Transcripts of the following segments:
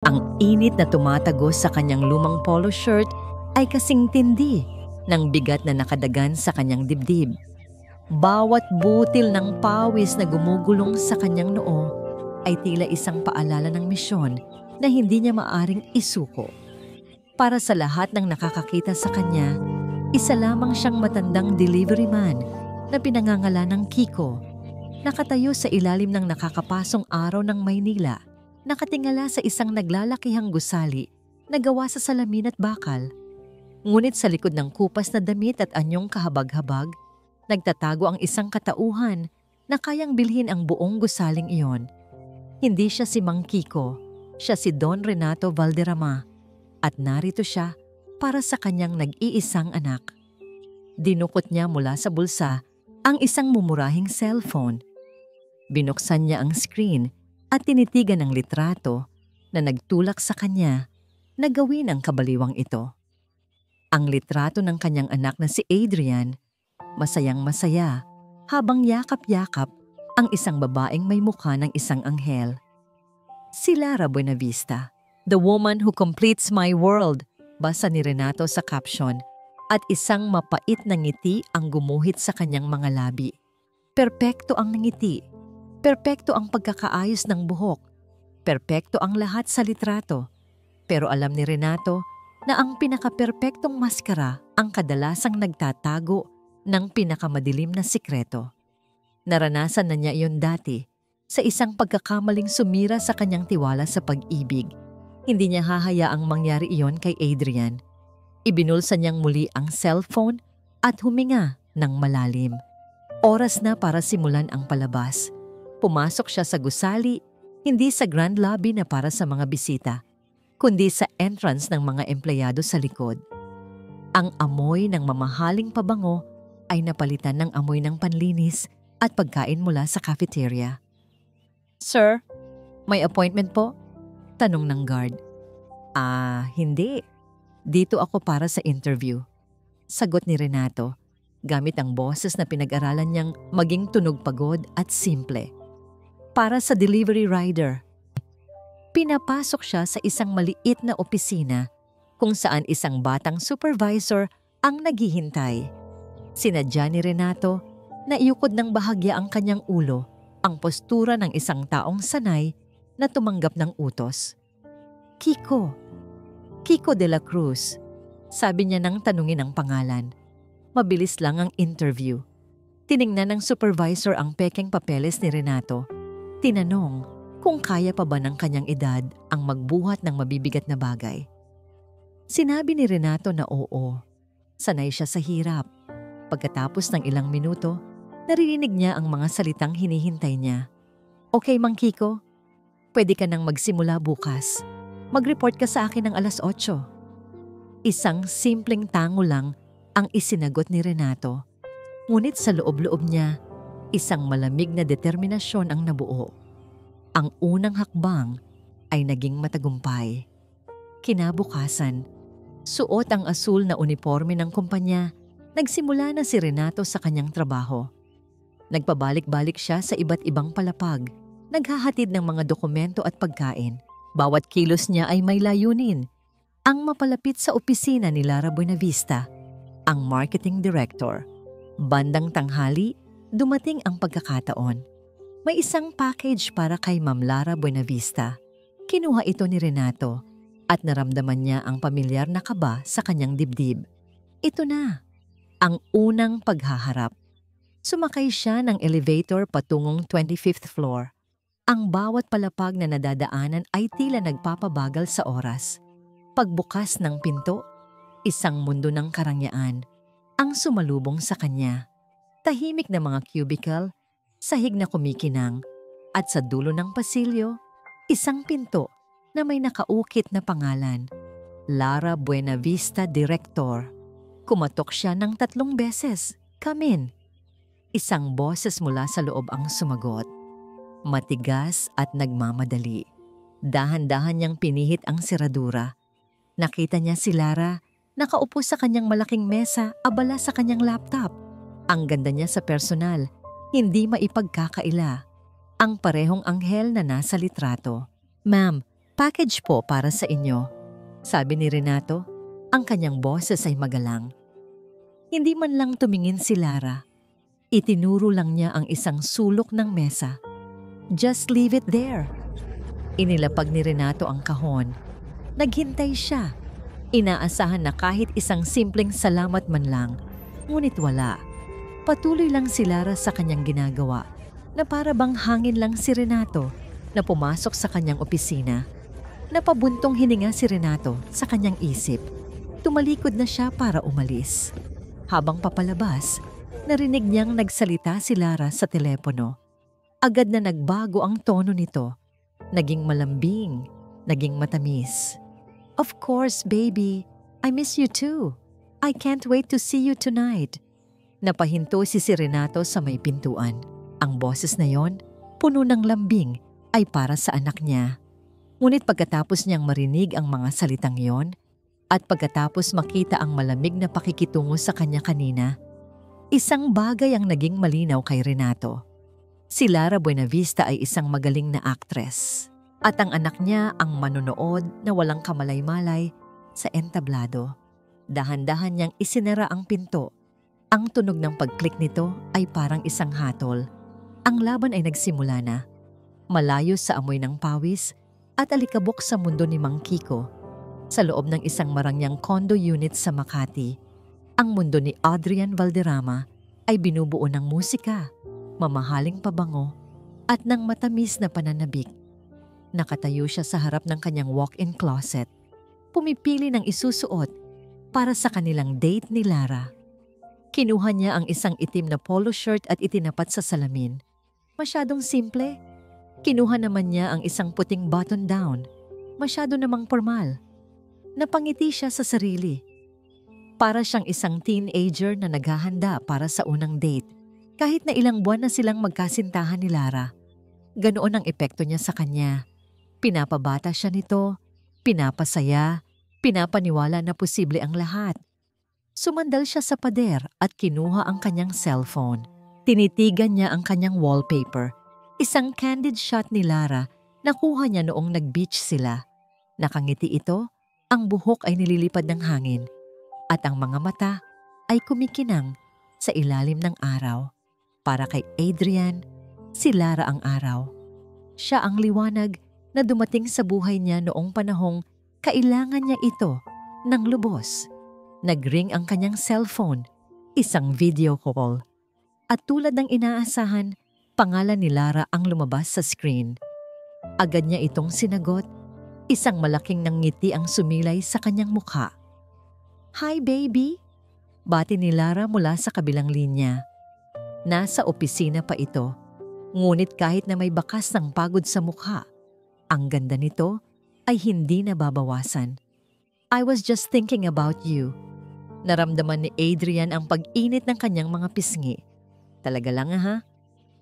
Ang init na tumatagos sa kanyang lumang polo shirt ay kasing tindi ng bigat na nakadagan sa kanyang dibdib. Bawat butil ng pawis na gumugulong sa kanyang noo ay tila isang paalala ng misyon na hindi niya maaring isuko. Para sa lahat ng nakakakita sa kanya, isa lamang siyang matandang delivery man na pinangangalan ng Kiko. Nakatayo sa ilalim ng nakakapasong araw ng Maynila, nakatingala sa isang naglalakihang gusali na gawa sa salamin at bakal. Ngunit sa likod ng kupas na damit at anyong kahabag-habag, nagtatago ang isang katauhan na kayang bilhin ang buong gusaling iyon. Hindi siya si Mang Kiko, siya si Don Renato Valderrama at narito siya para sa kanyang nag-iisang anak. Dinukot niya mula sa bulsa ang isang mumurahing cellphone. Binuksan niya ang screen at tinitigan ang litrato na nagtulak sa kanya na gawin ang kabaliwang ito. Ang litrato ng kanyang anak na si Adrian, masayang-masaya habang yakap-yakap ang isang babaeng may mukha ng isang anghel. Si Lara Buenavista, "The woman who completes my world," basa ni Renato sa caption, at isang mapait na ngiti ang gumuhit sa kanyang mga labi. Perpekto ang ngiti, perpekto ang pagkakaayos ng buhok, perpekto ang lahat sa litrato. Pero alam ni Renato na ang pinakaperpektong maskara ang kadalasang nagtatago ng pinakamadilim na sikreto. Naranasan na niya iyon dati sa isang pagkakamaling sumira sa kanyang tiwala sa pag-ibig. Hindi niya hahayaang mangyari iyon kay Adrian. Ibinulsa niyang muli ang cellphone at huminga ng malalim. Oras na para simulan ang palabas. Pumasok siya sa gusali, hindi sa grand lobby na para sa mga bisita, kundi sa entrance ng mga empleyado sa likod. Ang amoy ng mamahaling pabango ay napalitan ng amoy ng panlinis at pagkain mula sa cafeteria. "Sir, may appointment po?" tanong ng guard. Hindi. Dito ako para sa interview," sagot ni Renato, gamit ang boses na pinag-aralan niyang maging tunog pagod at simple. Para sa delivery rider. Pinapasok siya sa isang maliit na opisina kung saan isang batang supervisor ang naghihintay. Sinadya ni Renato na iukod ng bahagya ang kanyang ulo, ang postura ng isang taong sanay na tumanggap ng utos. Kiko de la Cruz," sabi niya nang tanungin ang pangalan. Mabilis lang ang interview. Tiningnan ng supervisor ang pekeng papeles ni Renato. Tinanong kung kaya pa ba ng kanyang edad ang magbuhat ng mabibigat na bagay. Sinabi ni Renato na oo. Sanay siya sa hirap. Pagkatapos ng ilang minuto, naririnig niya ang mga salitang hinihintay niya. "Okay, Mang Kiko, pwede ka nang magsimula bukas. Mag-report ka sa akin ng 8:00. Isang simpleng tango lang ang isinagot ni Renato. Ngunit sa loob-loob niya, isang malamig na determinasyon ang nabuo. Ang unang hakbang ay naging matagumpay. Kinabukasan, suot ang asul na uniforme ng kumpanya, nagsimula na si Renato sa kanyang trabaho. Nagpabalik-balik siya sa iba't ibang palapag, naghahatid ng mga dokumento at pagkain. Bawat kilos niya ay may layunin. Ang mapalapit sa opisina ni Lara Buenavista, ang marketing director. Bandang tanghali, dumating ang pagkakataon. May isang package para kay Ma'am Lara Buenavista. Kinuha ito ni Renato at naramdaman niya ang pamilyar na kaba sa kanyang dibdib. Ito na, ang unang paghaharap. Sumakay siya ng elevator patungong 25th floor. Ang bawat palapag na nadadaanan ay tila nagpapabagal sa oras. Pagbukas ng pinto, isang mundo ng karangyaan ang sumalubong sa kanya. Tahimik na mga cubicle, sahig na kumikinang, at sa dulo ng pasilyo, isang pinto na may nakaukit na pangalan, Lara Buenavista Director. Kumatok siya ng 3 beses. "Come in." Isang boses mula sa loob ang sumagot. Matigas at nagmamadali. Dahan-dahan niyang pinihit ang seradura. Nakita niya si Lara, nakaupo sa kanyang malaking mesa, abala sa kanyang laptop. Ang ganda niya sa personal, hindi maipagkakaila. Ang parehong anghel na nasa litrato. "Ma'am, package po para sa inyo, sabi ni Renato. Ang kanyang boses ay magalang. Hindi man lang tumingin si Lara. Itinuro lang niya ang isang sulok ng mesa. Just leave it there. Inilapag ni Renato ang kahon. Naghintay siya. Inaasahan na kahit isang simpleng salamat man lang. Ngunit wala. Patuloy lang si Lara sa kanyang ginagawa na para bang hangin lang si Renato na pumasok sa kanyang opisina. Napabuntong hininga si Renato sa kanyang isip. Tumalikod na siya para umalis. Habang papalabas, narinig niyang nagsalita si Lara sa telepono. Agad na nagbago ang tono nito. Naging malambing, naging matamis. Of course, baby. I miss you too. I can't wait to see you tonight. Napahinto si Renato sa may pintuan. Ang boses na yon, puno ng lambing, ay para sa anak niya. Ngunit pagkatapos niyang marinig ang mga salitang yon, at pagkatapos makita ang malamig na pakikitungo sa kanya kanina, isang bagay ang naging malinaw kay Renato. Si Lara Buenavista ay isang magaling na aktres. At ang anak niya ang manonood na walang kamalay-malay sa entablado. Dahan-dahan niyang isinara ang pinto. Ang tunog ng pag-click nito ay parang isang hatol. Ang laban ay nagsimula na. Malayo sa amoy ng pawis at alikabok sa mundo ni Mang Kiko. Sa loob ng isang marangyang condo unit sa Makati, ang mundo ni Adrian Valderrama ay binubuo ng musika, mamahaling pabango at ng matamis na pananabik. Nakatayo siya sa harap ng kanyang walk-in closet, pumipili ng isusuot para sa kanilang date ni Lara. Kinuha niya ang isang itim na polo shirt at itinapat sa salamin. Masyadong simple. Kinuha naman niya ang isang puting button-down. Masyado namang formal. Napangiti siya sa sarili. Para siyang isang teenager na naghahanda para sa unang date. Kahit na ilang buwan na silang magkasintahan ni Lara. Ganoon ang epekto niya sa kanya. Pinapabata siya nito, pinapasaya, pinapaniwala na posible ang lahat. Sumandal siya sa pader at kinuha ang kanyang cellphone. Tinitigan niya ang kanyang wallpaper. Isang candid shot ni Lara na kuha niya noong nag-beach sila. Nakangiti ito, ang buhok ay nililipad ng hangin at ang mga mata ay kumikinang sa ilalim ng araw. Para kay Adrian, si Lara ang araw. Siya ang liwanag na dumating sa buhay niya noong panahong kailangan niya ito ng lubos. Nag-ring ang kanyang cellphone, isang video call. At tulad ng inaasahan, pangalan ni Lara ang lumabas sa screen. Agad niya itong sinagot. Isang malaking ngiti ang sumilay sa kanyang mukha. Hi baby! Bati ni Lara mula sa kabilang linya. Nasa opisina pa ito, ngunit kahit na may bakas ng pagod sa mukha, ang ganda nito ay hindi nababawasan. I was just thinking about you. Naramdaman ni Adrian ang pag-init ng kanyang mga pisngi. Talaga lang ha?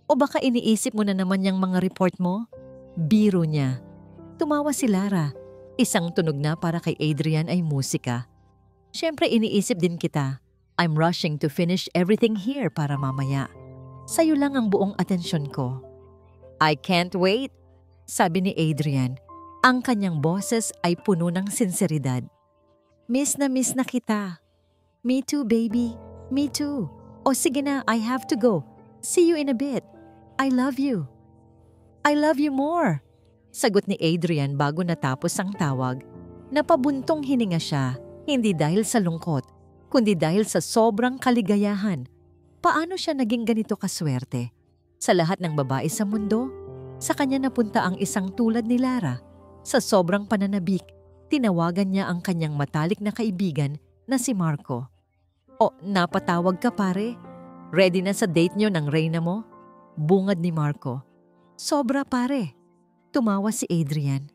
O baka iniisip mo na naman yung mga report mo? Biro niya. Tumawa si Lara. Isang tunog na para kay Adrian ay musika. Siyempre iniisip din kita. I'm rushing to finish everything here para mamaya. Sa'yo lang ang buong atensyon ko. I can't wait, sabi ni Adrian. Ang kanyang boses ay puno ng sinseridad. Miss na kita. Me too, baby. Me too. O sige na, I have to go. See you in a bit. I love you. I love you more. Sagot ni Adrian bago natapos ang tawag. Napabuntong hininga siya, hindi dahil sa lungkot, kundi dahil sa sobrang kaligayahan. Paano siya naging ganito kaswerte? Sa lahat ng babae sa mundo, sa kanya napunta ang isang tulad ni Lara. Sa sobrang pananabik, tinawagan niya ang kanyang matalik na kaibigan na si Marco. O, napatawag ka pare? Ready na sa date niyo ng reyna mo? Bungad ni Marco. Sobra pare. Tumawa si Adrian.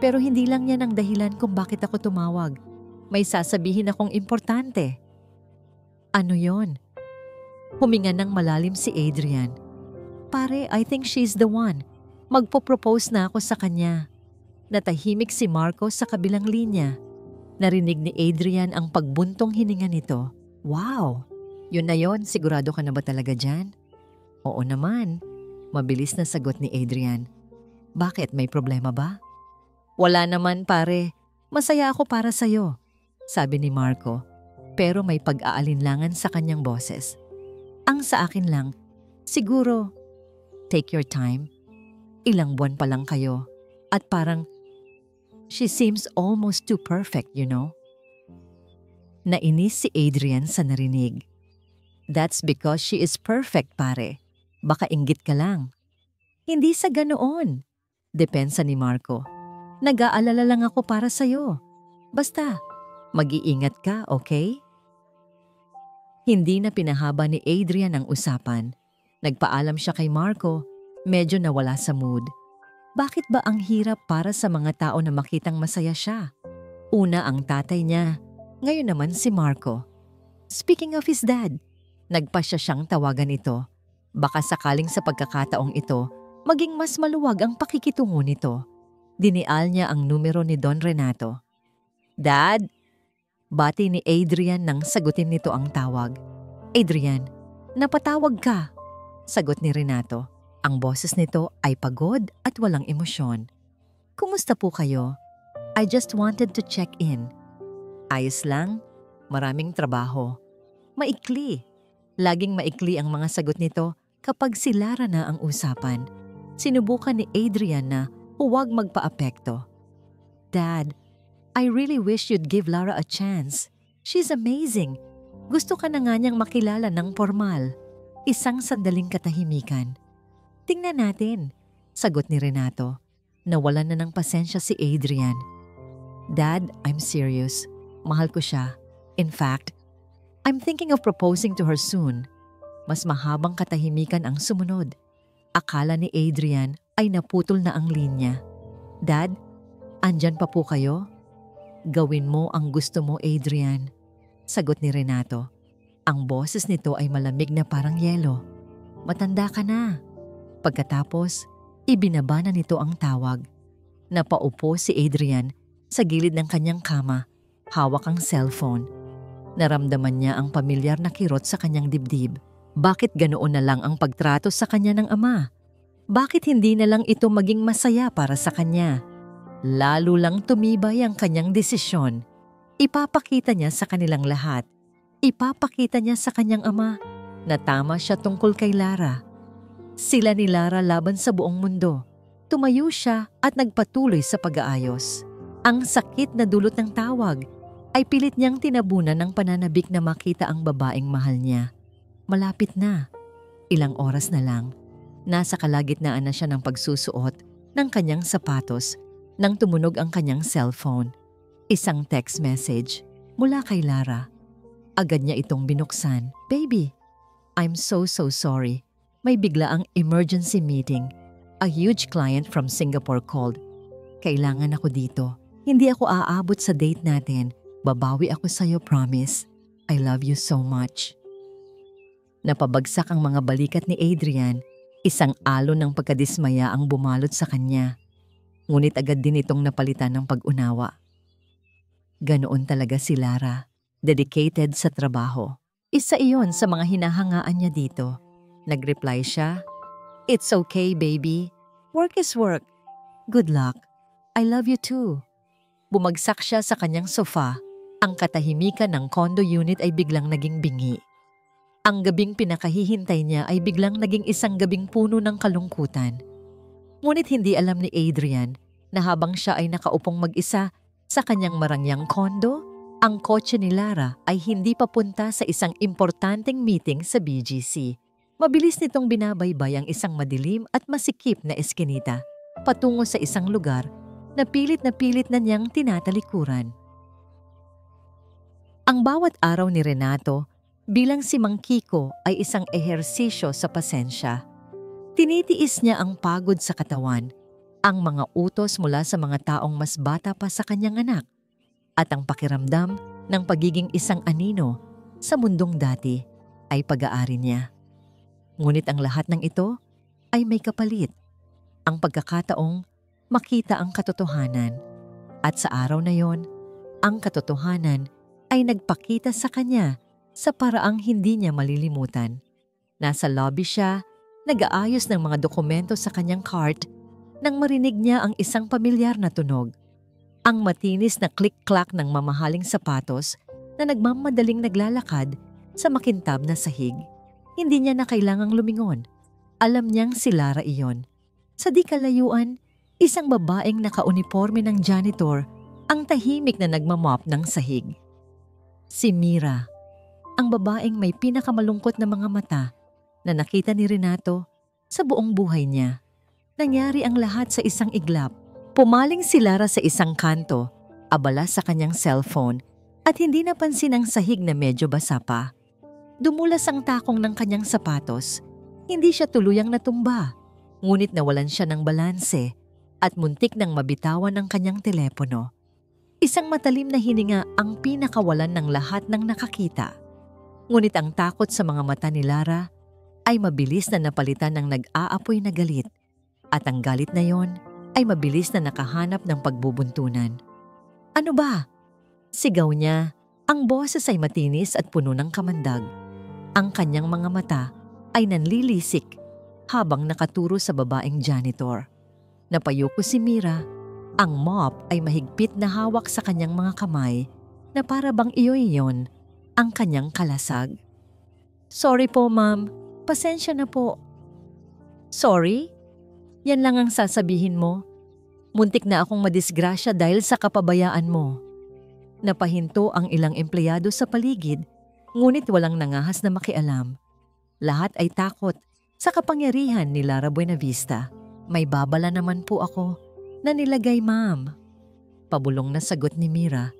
Pero hindi lang yan ang dahilan kung bakit ako tumawag. May sasabihin akong importante. Ano yon? Huminga ng malalim si Adrian. Pare, I think she's the one. Magpo-propose na ako sa kanya. Natahimik si Marco sa kabilang linya. Narinig ni Adrian ang pagbuntong hininga nito. Wow! Yun na yon, sigurado ka na ba talaga dyan? Oo naman. Mabilis na sagot ni Adrian. Bakit, may problema ba? Wala naman pare, masaya ako para sa'yo, sabi ni Marco, pero may pag-aalinlangan sa kanyang boses. Ang sa akin lang, siguro, take your time. Ilang buwan pa lang kayo at parang, she seems almost too perfect, you know? Nainis si Adrian sa narinig. That's because she is perfect, pare. Baka inggit ka lang. Hindi sa ganoon. Depensa ni Marco. Nag-aalala lang ako para sa'yo. Basta, mag-iingat ka, okay? Hindi na pinahaba ni Adrian ang usapan. Nagpaalam siya kay Marco, medyo nawala sa mood. Bakit ba ang hirap para sa mga tao na makitang masaya siya? Una ang tatay niya, ngayon naman si Marco. Speaking of his dad, nagpasya siyang tawagan ito. Baka sakaling sa pagkakataong ito, maging mas maluwag ang pakikitungo nito. Dinial niya ang numero ni Don Renato. Dad? Bati ni Adrian nang sagutin nito ang tawag. Adrian, napatawag ka. Sagot ni Renato. Ang boses nito ay pagod at walang emosyon. Kumusta po kayo? I just wanted to check in. Ayos lang, maraming trabaho. Maikli. Laging maikli ang mga sagot nito kapag si Lara na ang usapan. Sinubukan ni Adrian na huwag magpa-apekto. Dad, I really wish you'd give Lara a chance. She's amazing. Gusto ka na nga niyang makilala ng formal. Isang sandaling katahimikan. Tingnan natin, sagot ni Renato. Nawalan na ng pasensya si Adrian. Dad, I'm serious. Mahal ko siya. In fact, I'm thinking of proposing to her soon. Mas mahabang katahimikan ang sumunod. Akala ni Adrian ay naputol na ang linya. Dad, andyan pa po kayo? Gawin mo ang gusto mo, Adrian. Sagot ni Renato. Ang boses nito ay malamig na parang yelo. Matanda ka na. Pagkatapos, ibinaba na nito ang tawag. Napaupo si Adrian sa gilid ng kanyang kama, hawak ang cellphone. Naramdaman niya ang pamilyar na kirot sa kanyang dibdib. Bakit ganoon na lang ang pagtrato sa kanya ng ama? Bakit hindi na lang ito maging masaya para sa kanya? Lalo lang tumibay ang kanyang desisyon. Ipapakita niya sa kanilang lahat. Ipapakita niya sa kanyang ama na tama siya tungkol kay Lara. Sila ni Lara laban sa buong mundo. Tumayo siya at nagpatuloy sa pag-aayos. Ang sakit na dulot ng tawag ay pilit niyang tinabunan ng pananabik na makita ang babaeng mahal niya. Malapit na. Ilang oras na lang. Nasa kalagitnaan na siya ng pagsusuot ng kanyang sapatos nang tumunog ang kanyang cellphone. Isang text message mula kay Lara. Agad niya itong binuksan. Baby, I'm so sorry. May biglaang emergency meeting. A huge client from Singapore called. Kailangan ako dito. Hindi ako aabot sa date natin. Babawi ako sa'yo, promise. I love you so much. Napabagsak ang mga balikat ni Adrian. Isang alon ng pagkadismaya ang bumalot sa kanya. Ngunit agad din itong napalitan ng pag-unawa. Ganoon talaga si Lara. Dedicated sa trabaho. Isa iyon sa mga hinahangaan niya dito. Nag-reply siya, It's okay, baby. Work is work. Good luck. I love you too. Bumagsak siya sa kanyang sofa. Ang katahimikan ng condo unit ay biglang naging bingi. Ang gabing pinakahihintay niya ay biglang naging isang gabing puno ng kalungkutan. Ngunit hindi alam ni Adrian na habang siya ay nakaupong mag-isa sa kanyang marangyang kondo, ang kotse ni Lara ay hindi papunta sa isang importanteng meeting sa BGC. Mabilis nitong binabaybay ang isang madilim at masikip na eskinita patungo sa isang lugar na pilit na niyang tinatalikuran. Ang bawat araw ni Renato bilang si Mang Kiko ay isang ehersisyo sa pasensya. Tinitiis niya ang pagod sa katawan, ang mga utos mula sa mga taong mas bata pa sa kanyang anak, at ang pakiramdam ng pagiging isang anino sa mundong dati ay pag-aari niya. Ngunit ang lahat ng ito ay may kapalit. Ang pagkakataong makita ang katotohanan. At sa araw na yon, ang katotohanan ay nagpakita sa kanya sa paraang hindi niya malilimutan. Nasa lobby siya, nag-aayos ng mga dokumento sa kanyang cart nang marinig niya ang isang pamilyar na tunog. Ang matinis na click-clack ng mamahaling sapatos na nagmamadaling naglalakad sa makintab na sahig. Hindi niya na kailangang lumingon. Alam niyang si Lara iyon. Sa di kalayuan, isang babaeng nakauniforme ng janitor ang tahimik na nagmamop ng sahig. Si Mira, ang babaeng may pinakamalungkot na mga mata na nakita ni Renato sa buong buhay niya. Nangyari ang lahat sa isang iglap. Pumaling si Lara sa isang kanto, abala sa kanyang cellphone at hindi napansin ang sahig na medyo basa pa. Dumulas ang takong ng kanyang sapatos. Hindi siya tuluyang natumba, ngunit nawalan siya ng balanse at muntik nang mabitawan ang kanyang telepono. Isang matalim na hininga ang pinakawalan ng lahat ng nakakita. Ngunit ang takot sa mga mata ni Lara ay mabilis na napalitan ng nag-aapoy na galit at ang galit na yon ay mabilis na nakahanap ng pagbubuntunan. Ano ba? Sigaw niya. Ang boses ay matinis at puno ng kamandag. Ang kanyang mga mata ay nanlilisik habang nakaturo sa babaeng janitor. Napayuko si Mira. Ang mop ay mahigpit na hawak sa kanyang mga kamay na para bang iyon ang kanyang kalasag. Sorry po, ma'am. Pasensya na po. Sorry? Yan lang ang sasabihin mo? Muntik na akong madisgrasya dahil sa kapabayaan mo. Napahinto ang ilang empleyado sa paligid, ngunit walang nangahas na makialam. Lahat ay takot sa kapangyarihan ni Lara Buenavista. May babala naman po ako na nilagay, ma'am. Pabulong na sagot ni Mira.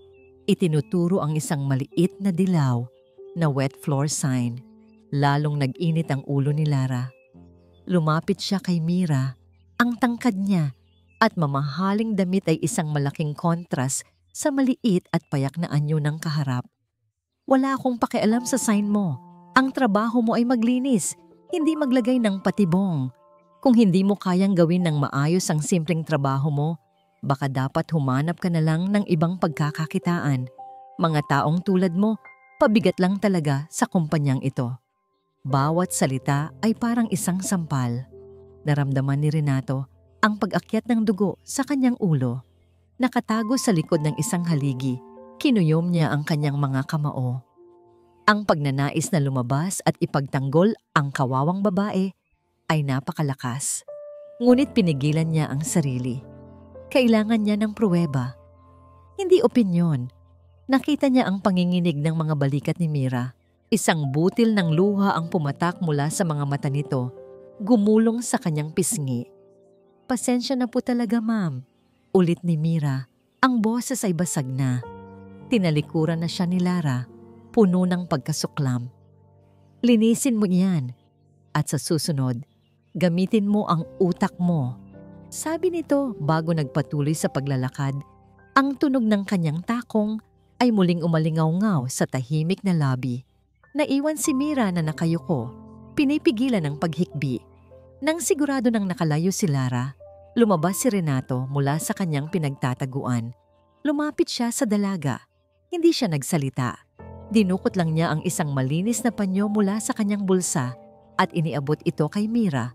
Itinuturo ang isang maliit na dilaw na wet floor sign. Lalong nag-init ang ulo ni Lara. Lumapit siya kay Mira. Ang tangkad niya at mamahaling damit ay isang malaking kontras sa maliit at payak na anyo ng kaharap. Wala akong pakialam sa sign mo. Ang trabaho mo ay maglinis, hindi maglagay ng patibong. Kung hindi mo kayang gawin ng maayos ang simpleng trabaho mo, baka dapat humanap ka na lang ng ibang pagkakakitaan. Mga taong tulad mo, pabigat lang talaga sa kumpanyang ito. Bawat salita ay parang isang sampal. Naramdaman ni Renato ang pag-akyat ng dugo sa kanyang ulo. Nakatago sa likod ng isang haligi, kinuyom niya ang kanyang mga kamao. Ang pagnanais na lumabas at ipagtanggol ang kawawang babae ay napakalakas. Ngunit pinigilan niya ang sarili. Kailangan niya ng pruweba. Hindi opinyon. Nakita niya ang panginginig ng mga balikat ni Mira. Isang butil ng luha ang pumatak mula sa mga mata nito, gumulong sa kanyang pisngi. Pasensya na po talaga, ma'am. Ulit ni Mira. Ang boses ay basag na. Tinalikuran na siya ni Lara, puno ng pagkasuklam. Linisin mo iyan. At sa susunod, gamitin mo ang utak mo. Sabi nito bago nagpatuloy sa paglalakad. Ang tunog ng kanyang takong ay muling umalingaw-ngaw sa tahimik na lobby. Naiwan si Mira na nakayuko, pinipigilan ng paghikbi. Nang sigurado nang nakalayo si Lara, lumabas si Renato mula sa kanyang pinagtataguan. Lumapit siya sa dalaga. Hindi siya nagsalita. Dinukot lang niya ang isang malinis na panyo mula sa kanyang bulsa at iniabot ito kay Mira.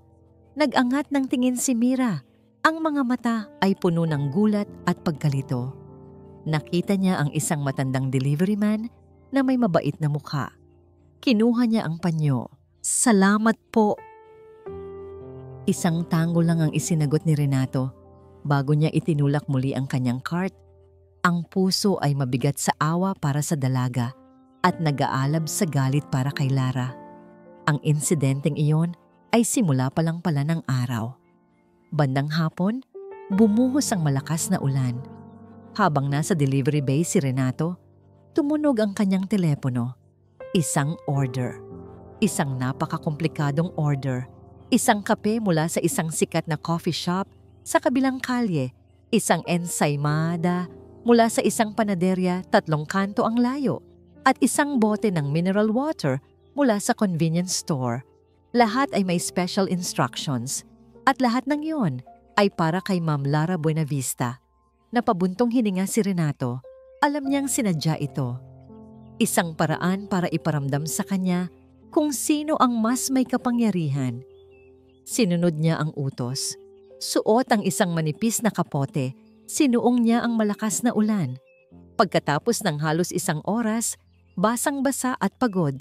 Nag-angat ng tingin si Mira. Ang mga mata ay puno ng gulat at pagkalito. Nakita niya ang isang matandang delivery man na may mabait na mukha. Kinuha niya ang panyo. Salamat po. Isang tango lang ang isinagot ni Renato. Bago niya itinulak muli ang kanyang cart, ang puso ay mabigat sa awa para sa dalaga at nag-aalab sa galit para kay Lara. Ang insidenteng iyon ay simula pa lang pala ng araw. Bandang hapon, bumuhos ang malakas na ulan. Habang nasa delivery bay si Renato, tumunog ang kanyang telepono. Isang order. Isang napakakomplikadong order. Isang kape mula sa isang sikat na coffee shop sa kabilang kalye. Isang ensaymada mula sa isang panaderya 3 kanto ang layo. At isang bote ng mineral water mula sa convenience store. Lahat ay may special instructions. At lahat ng yon ay para kay Ma'am Lara Buenavista. Napabuntong hininga si Renato. Alam niyang sinadya ito. Isang paraan para iparamdam sa kanya kung sino ang mas may kapangyarihan. Sinunod niya ang utos. Suot ang isang manipis na kapote Sinuong niya ang malakas na ulan. Pagkatapos ng halos 1 oras, basang-basa at pagod,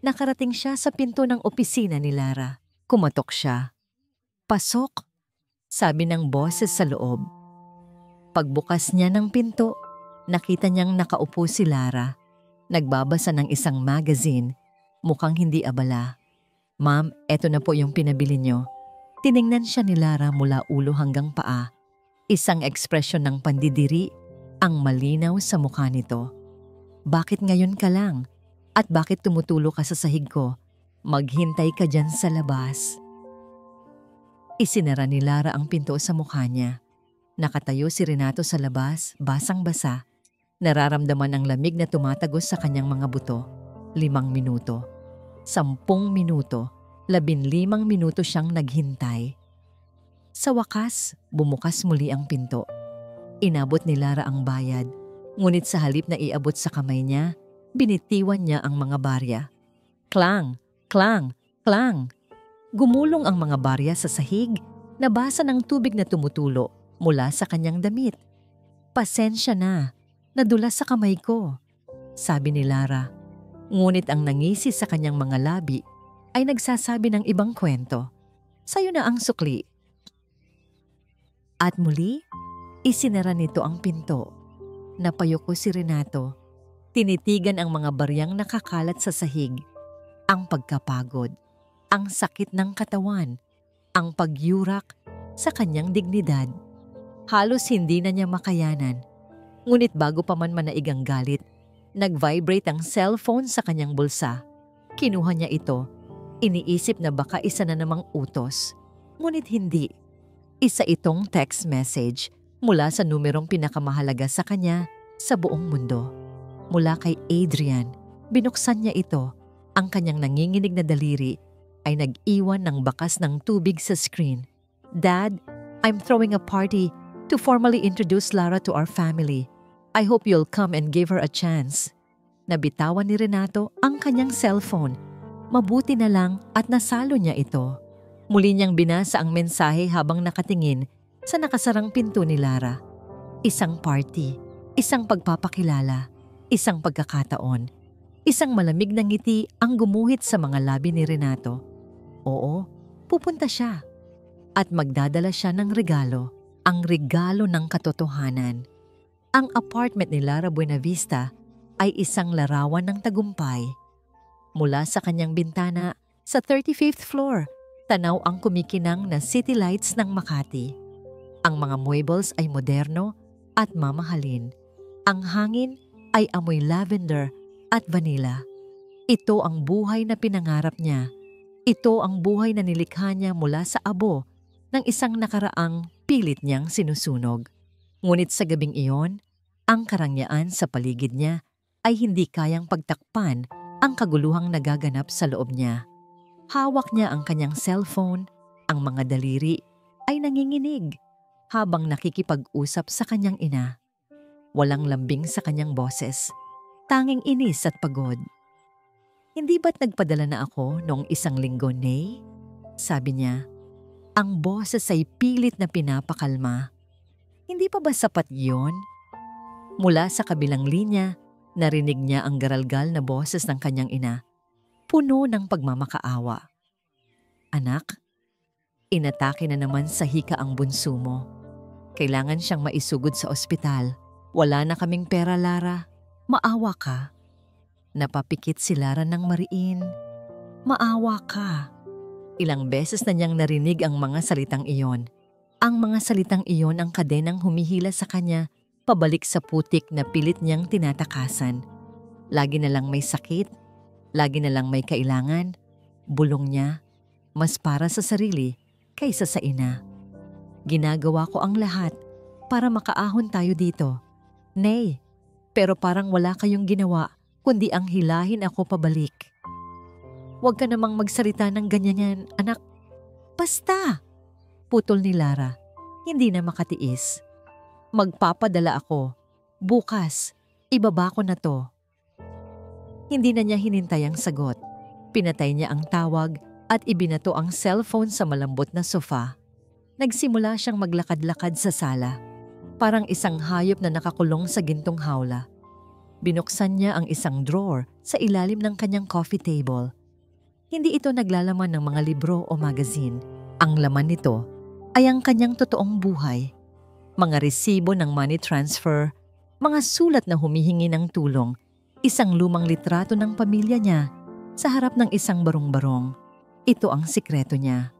nakarating siya sa pinto ng opisina ni Lara. Kumatok siya. "Pasok," sabi ng boses sa loob. Pagbukas niya ng pinto, nakita niyang nakaupo si Lara. Nagbabasa ng isang magazine, mukhang hindi abala. "Ma'am, eto na po yung pinabili niyo." Tiningnan siya ni Lara mula ulo hanggang paa. Isang ekspresyon ng pandidiri ang malinaw sa mukha nito. "Bakit ngayon ka lang? At bakit tumutulo ka sa sahig ko? Maghintay ka dyan sa labas." Isinara ni Lara ang pinto sa mukha niya. Nakatayo si Renato sa labas, basang-basa. Nararamdaman ang lamig na tumatagos sa kanyang mga buto. 5 minuto. 10 minuto. 15 minuto siyang naghintay. Sa wakas, bumukas muli ang pinto. Inabot ni Lara ang bayad. Ngunit sa halip na iabot sa kamay niya, binitiwan niya ang mga barya. Klang! Klang! Klang! Gumulong ang mga barya sa sahig, nabasa ng tubig na tumutulo mula sa kanyang damit. "Pasensya na, nadulas sa kamay ko," sabi ni Lara. Ngunit ang nangisi sa kanyang mga labi ay nagsasabi ng ibang kwento. "Sa'yo na ang sukli." At muli, isinara nito ang pinto. Napayuko si Renato. Tinitigan ang mga baryang nakakalat sa sahig. Ang pagkapagod, ang sakit ng katawan, ang pagyurak sa kanyang dignidad. Halos hindi na niya makayanan. Ngunit bago pa man manaig ang galit, nag-vibrate ang cellphone sa kanyang bulsa. Kinuha niya ito. Iniisip na baka isa na namang utos. Ngunit hindi. Isa itong text message mula sa numerong pinakamahalaga sa kanya sa buong mundo. Mula kay Adrian. Binuksan niya ito. Ang kanyang nanginginig na daliri ay nag-iwan ng bakas ng tubig sa screen. "Dad, I'm throwing a party to formally introduce Lara to our family. I hope you'll come and give her a chance." Nabitawan ni Renato ang kanyang cellphone. Mabuti na lang at nasalo niya ito. Muli niyang binasa ang mensahe habang nakatingin sa nakasarang pinto ni Lara. Isang party, isang pagpapakilala, isang pagkakataon, isang malamig na ngiti ang gumuhit sa mga labi ni Renato. Oo, pupunta siya. At magdadala siya ng regalo, ang regalo ng katotohanan. Ang apartment ni Lara Buenavista ay isang larawan ng tagumpay. Mula sa kanyang bintana sa 35th floor, tanaw ang kumikinang na city lights ng Makati. Ang mga muebles ay moderno at mamahalin. Ang hangin ay amoy lavender at vanilla. Ito ang buhay na pinangarap niya. Ito ang buhay na nilikha niya mula sa abo ng isang nakaraang pilit niyang sinusunog. Ngunit sa gabing iyon, ang karangyaan sa paligid niya ay hindi kayang pagtakpan ang kaguluhang nagaganap sa loob niya. Hawak niya ang kanyang cellphone, ang mga daliri ay nanginginig habang nakikipag-usap sa kanyang ina. Walang lambing sa kanyang boses, tanging inis at pagod. "Hindi ba't nagpadala na ako noong 1 linggo, Nay?" sabi niya. Ang boses ay pilit na pinapakalma. "Hindi pa ba sapat yon?" Mula sa kabilang linya, narinig niya ang garalgal na boses ng kanyang ina, puno ng pagmamakaawa. "Anak, inatake na naman sa hika ang bunso mo. Kailangan siyang maisugod sa ospital. Wala na kaming pera, Lara. Maawa ka." Napapikit si Lara ng mariin. "Maawa ka." Ilang beses na niyang narinig ang mga salitang iyon. Ang mga salitang iyon ang kadenang humihila sa kanya pabalik sa putik na pilit niyang tinatakasan. Lagi na lang may sakit, lagi na lang may kailangan. Bulong niya, mas para sa sarili kaysa sa ina. "Ginagawa ko ang lahat para makaahon tayo dito, Nay, pero parang wala kayong ginawa kundi ang hilahin ako pabalik." "Huwag ka namang magsalita ng ganyan, anak." "Basta!" putol ni Lara, hindi na makatiis. "Magpapadala ako. Bukas, ibaba ko na to." Hindi na niya hinintay ang sagot. Pinatay niya ang tawag at ibinato ang cellphone sa malambot na sofa. Nagsimula siyang maglakad-lakad sa sala. parang isang hayop na nakakulong sa gintong hawla. Binuksan niya ang isang drawer sa ilalim ng kanyang coffee table. Hindi ito naglalaman ng mga libro o magazine. Ang laman nito ay ang kanyang totoong buhay. Mga resibo ng money transfer, mga sulat na humihingi ng tulong, isang lumang litrato ng pamilya niya sa harap ng isang barong-barong. Ito ang sikreto niya.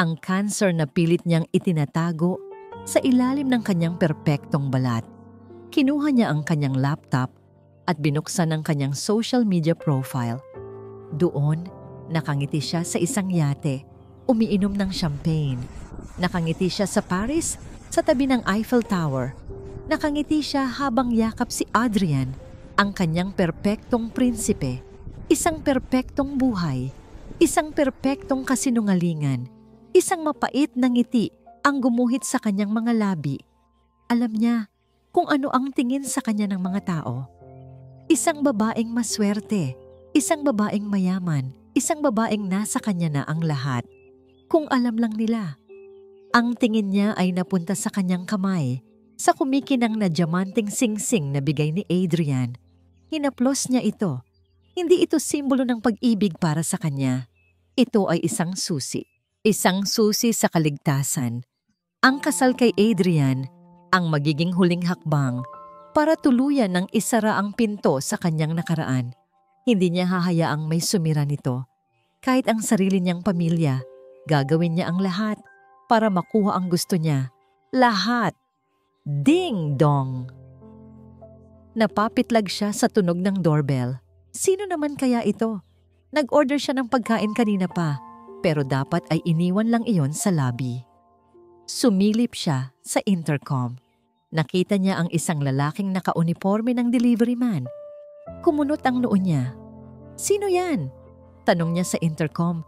Ang cancer na pilit niyang itinatago sa ilalim ng kanyang perpektong balat. Kinuha niya ang kanyang laptop at binuksan ang kanyang social media profile. Doon, nakangiti siya sa isang yate, umiinom ng champagne. Nakangiti siya sa Paris, sa tabi ng Eiffel Tower. Nakangiti siya habang yakap si Adrian, ang kanyang perpektong prinsipe. Isang perpektong buhay, isang perpektong kasinungalingan, isang mapait na ngiti ang gumuhit sa kanyang mga labi. Alam niya kung ano ang tingin sa kanya ng mga tao. Isang babaeng maswerte, isang babaeng mayaman, isang babaeng nasa kanya na ang lahat. Kung alam lang nila. Ang tingin niya ay napunta sa kanyang kamay, sa kumikinang na diamanting singsing na bigay ni Adrian. Hinaplos niya ito. Hindi ito simbolo ng pag-ibig para sa kanya. Ito ay isang susi. Isang susi sa kaligtasan. Ang kasal kay Adrian, ang magiging huling hakbang para tuluyan ng isara ang pinto sa kanyang nakaraan. Hindi niya hahayaang may sumira nito. Kahit ang sarili niyang pamilya, gagawin niya ang lahat para makuha ang gusto niya. Lahat. Ding-dong! Napapitlag siya sa tunog ng doorbell. Sino naman kaya ito? Nag-order siya ng pagkain kanina pa, pero dapat ay iniwan lang iyon sa lobby. Sumilip siya sa intercom. Nakita niya ang isang lalaking naka-uniforme ng delivery man. Kumunot ang noo niya. Sino yan? Tanong niya sa intercom.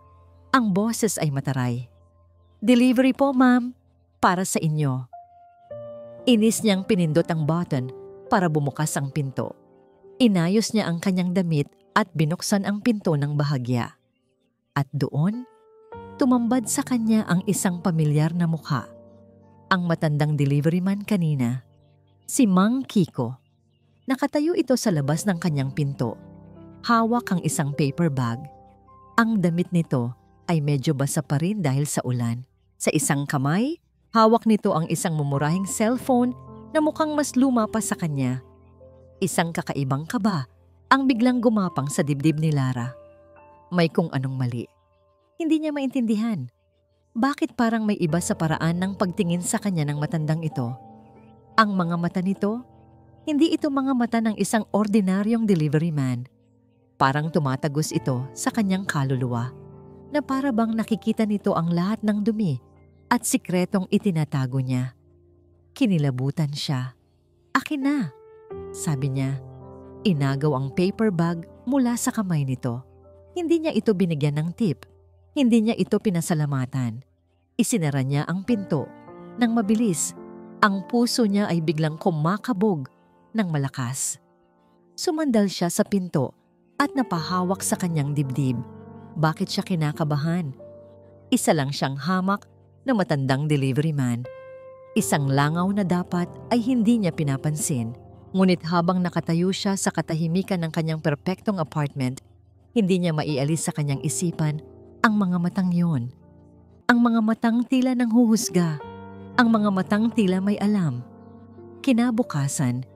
Ang boses ay mataray. Delivery po, ma'am. Para sa inyo. Inis niyang pinindot ang button para bumukas ang pinto. Inayos niya ang kanyang damit at binuksan ang pinto ng bahagya. At doon, tumambad sa kanya ang isang pamilyar na mukha. Ang matandang delivery man kanina, si Mang Kiko. Nakatayo ito sa labas ng kanyang pinto. Hawak ang isang paper bag. Ang damit nito ay medyo basa pa rin dahil sa ulan. Sa isang kamay, hawak nito ang isang mumurahing cellphone na mukhang mas luma pa sa kanya. Isang kakaibang kaba ang biglang gumapang sa dibdib ni Lara. May kung anong mali. Hindi niya maintindihan. Bakit parang may iba sa paraan ng pagtingin sa kanya ng matandang ito? Ang mga mata nito, hindi ito mga mata ng isang ordinaryong delivery man. Parang tumatagos ito sa kanyang kaluluwa, na para bang nakikita nito ang lahat ng dumi at sikretong itinatago niya. Kinilabutan siya. Akin na, sabi niya. Inagaw ang paper bag mula sa kamay nito. Hindi niya ito binigyan ng tip. Hindi niya ito pinasalamatan. Isinara niya ang pinto. Nang mabilis, ang puso niya ay biglang kumakabog ng malakas. Sumandal siya sa pinto at napahawak sa kanyang dibdib. Bakit siya kinakabahan? Isa lang siyang hamak na matandang delivery man. Isang langaw na dapat ay hindi niya pinapansin. Ngunit habang nakatayo siya sa katahimikan ng kanyang perpektong apartment, hindi niya maialis sa kanyang isipan ang mga matang yon. Ang mga matang tila nang huhusga. Ang mga matang tila may alam. Kinabukasan,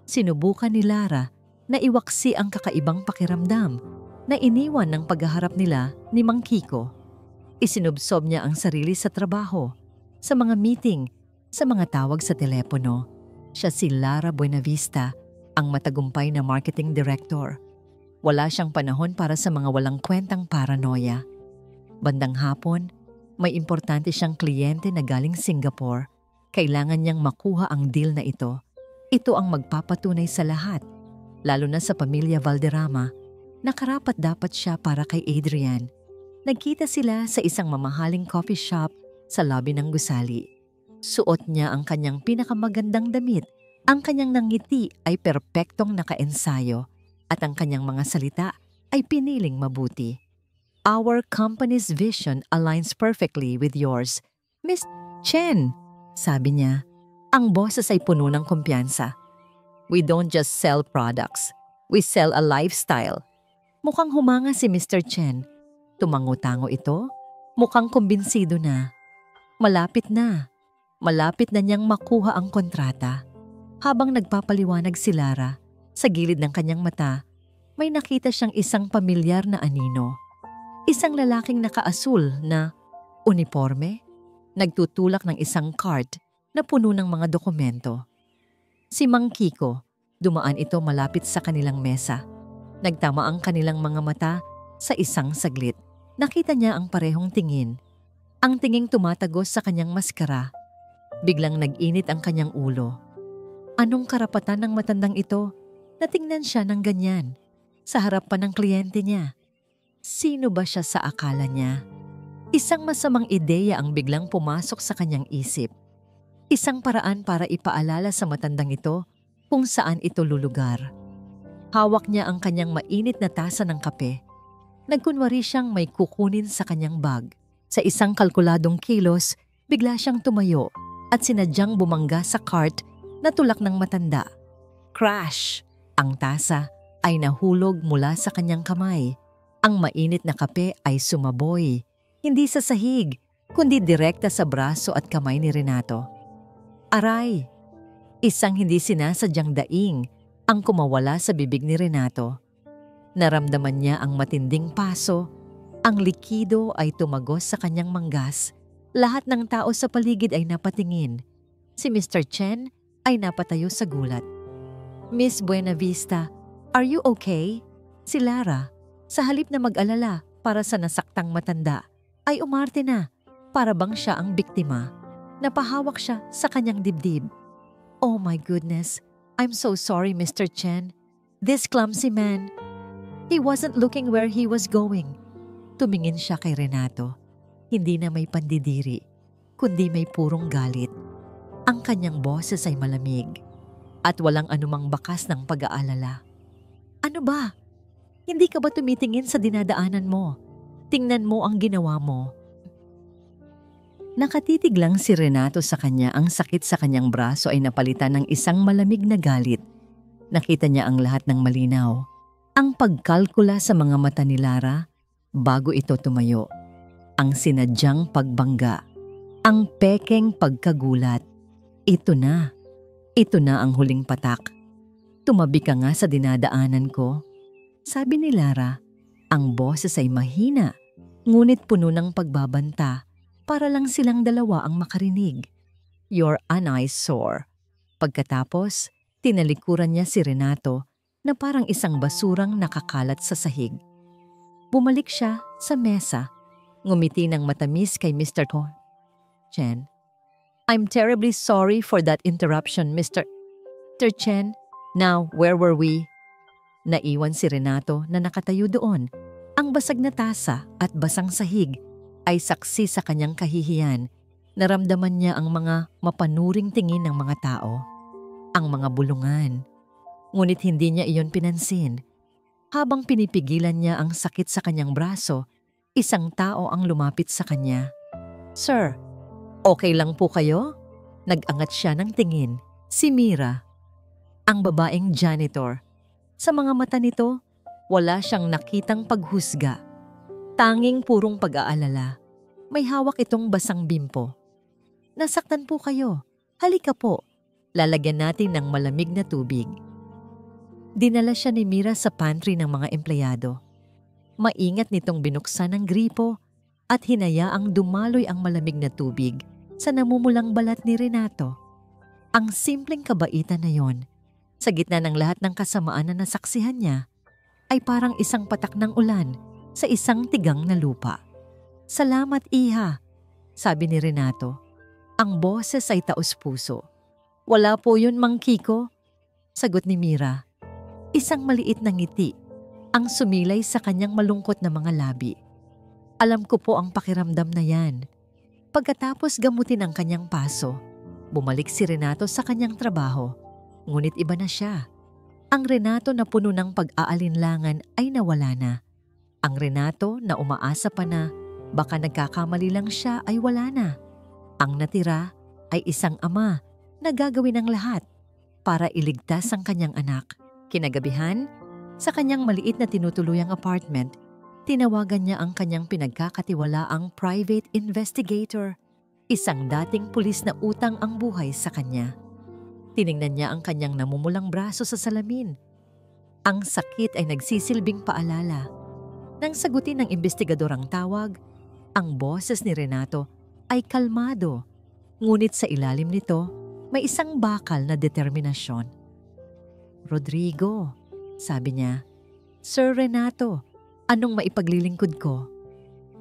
sinubukan ni Lara na iwaksi ang kakaibang pakiramdam na iniwan ng paghaharap nila ni Mang Kiko. Isinubsob niya ang sarili sa trabaho, sa mga meeting, sa mga tawag sa telepono. Siya si Lara Buenavista, ang matagumpay na marketing director. Wala siyang panahon para sa mga walang kwentang paranoia. Bandang hapon, may importante siyang kliyente na galing Singapore. Kailangan niyang makuha ang deal na ito. Ito ang magpapatunay sa lahat, lalo na sa pamilya Valderrama, na karapat-dapat siya para kay Adrian. Nagkita sila sa isang mamahaling coffee shop sa lobby ng gusali. Suot niya ang kanyang pinakamagandang damit. Ang kanyang nangiti ay perpektong nakaensayo at ang kanyang mga salita ay piniling mabuti. Our company's vision aligns perfectly with yours, Miss Chen, sabi niya. Ang boses ay puno ng kumpiyansa. We don't just sell products. We sell a lifestyle. Mukhang humanga si Mr. Chen. Tumango-tango ito. Mukhang kumbinsido na. Malapit na. Malapit na niyang makuha ang kontrata. Habang nagpapaliwanag si Lara, sa gilid ng kanyang mata, may nakita siyang isang pamilyar na anino. Isang lalaking nakaasul na uniforme, nagtutulak ng isang cart na puno ng mga dokumento. Si Mang Kiko, dumaan ito malapit sa kanilang mesa. Nagtama ang kanilang mga mata sa isang saglit. Nakita niya ang parehong tingin. Ang tinging tumatagos sa kanyang maskara. Biglang nag-init ang kanyang ulo. Anong karapatan ng matandang ito na tingnan siya ng ganyan sa harapan ng kliyente niya? Sino ba siya sa akala niya? Isang masamang ideya ang biglang pumasok sa kanyang isip. Isang paraan para ipaalala sa matandang ito kung saan ito lulugar. Hawak niya ang kanyang mainit na tasa ng kape. Nagkunwari siyang may kukunin sa kanyang bag. Sa isang kalkuladong kilos, bigla siyang tumayo at sinadyang bumangga sa cart na tulak ng matanda. Crash! Ang tasa ay nahulog mula sa kanyang kamay. Ang mainit na kape ay sumaboy. Hindi sa sahig, kundi direkta sa braso at kamay ni Renato. Aray! Isang hindi sinasadyang daing ang kumawala sa bibig ni Renato. Naramdaman niya ang matinding paso. Ang likido ay tumagos sa kanyang manggas. Lahat ng tao sa paligid ay napatingin. Si Mr. Chen ay napatayo sa gulat. Miss Buenavista, are you okay? Si Lara, sa halip na mag-alala para sa nasaktang matanda, ay umarte na para bang siya ang biktima. Napahawak siya sa kanyang dibdib. Oh my goodness, I'm so sorry Mr. Chen. This clumsy man, he wasn't looking where he was going. Tumingin siya kay Renato. Hindi na may pandidiri, kundi may purong galit. Ang kanyang boses ay malamig at walang anumang bakas ng pag-aalala. Ano ba? Hindi ka ba tumitingin sa dinadaanan mo? Tingnan mo ang ginawa mo. Nakatitig lang si Renato sa kanya. Ang sakit sa kanyang braso ay napalitan ng isang malamig na galit. Nakita niya ang lahat ng malinaw. Ang pagkalkula sa mga mata ni Lara bago ito tumayo. Ang sinadyang pagbangga. Ang pekeng pagkagulat. Ito na. Ito na ang huling patak. Tumabi ka nga sa dinadaanan ko. Sabi ni Lara, ang boses ay mahina, ngunit puno ng pagbabanta para lang silang dalawa ang makarinig. Your an eyesore. Pagkatapos, tinalikuran niya si Renato na parang isang basurang nakakalat sa sahig. Bumalik siya sa mesa, ngumiti ng matamis kay Mr. Chen. I'm terribly sorry for that interruption, Mr. Chen. Now, where were we? Naiwan si Renato na nakatayo doon. Ang basag na tasa at basang sahig ay saksi sa kanyang kahihiyan. Naramdaman niya ang mga mapanuring tingin ng mga tao. Ang mga bulungan. Ngunit hindi niya iyon pinansin. Habang pinipigilan niya ang sakit sa kanyang braso, isang tao ang lumapit sa kanya. Sir, okay lang po kayo? Nag-angat siya ng tingin. Si Mira, ang babaeng janitor. Sa mga mata nito, wala siyang nakitang paghusga. Tanging purong pag-aalala. May hawak itong basang bimpo. Nasaktan po kayo. Halika po. Lalagyan natin ng malamig na tubig. Dinala siya ni Mira sa pantry ng mga empleyado. Maingat nitong binuksan ang gripo at hinayaang dumaloy ang malamig na tubig sa namumulang balat ni Renato. Ang simpleng kabaitan na yon, sa gitna ng lahat ng kasamaan na nasaksihan niya, ay parang isang patak ng ulan sa isang tigang na lupa. Salamat, Iha, sabi ni Renato. Ang boses ay taos-puso. Wala po yun, Mang Kiko, sagot ni Mira. Isang maliit na ngiti ang sumilay sa kanyang malungkot na mga labi. Alam ko po ang pakiramdam na yan. Pagkatapos gamutin ang kanyang paso, bumalik si Renato sa kanyang trabaho. Ngunit iba na siya. Ang Renato na puno ng pag-aalinlangan ay nawala na. Ang Renato na umaasa pa na baka nagkakamali lang siya ay wala na. Ang natira ay isang ama na gagawin ang lahat para iligtas ang kanyang anak. Kinagabihan, sa kanyang maliit na tinutuluyang apartment, tinawagan niya ang kanyang pinagkakatiwalaang private investigator, isang dating pulis na utang ang buhay sa kanya. Tiningnan niya ang kanyang namumulang braso sa salamin. Ang sakit ay nagsisilbing paalala. Nang sagutin ng investigador ang tawag, ang boses ni Renato ay kalmado, ngunit sa ilalim nito may isang bakal na determinasyon. "Rodrigo," sabi niya. "Sir Renato, anong maipaglilingkod ko?"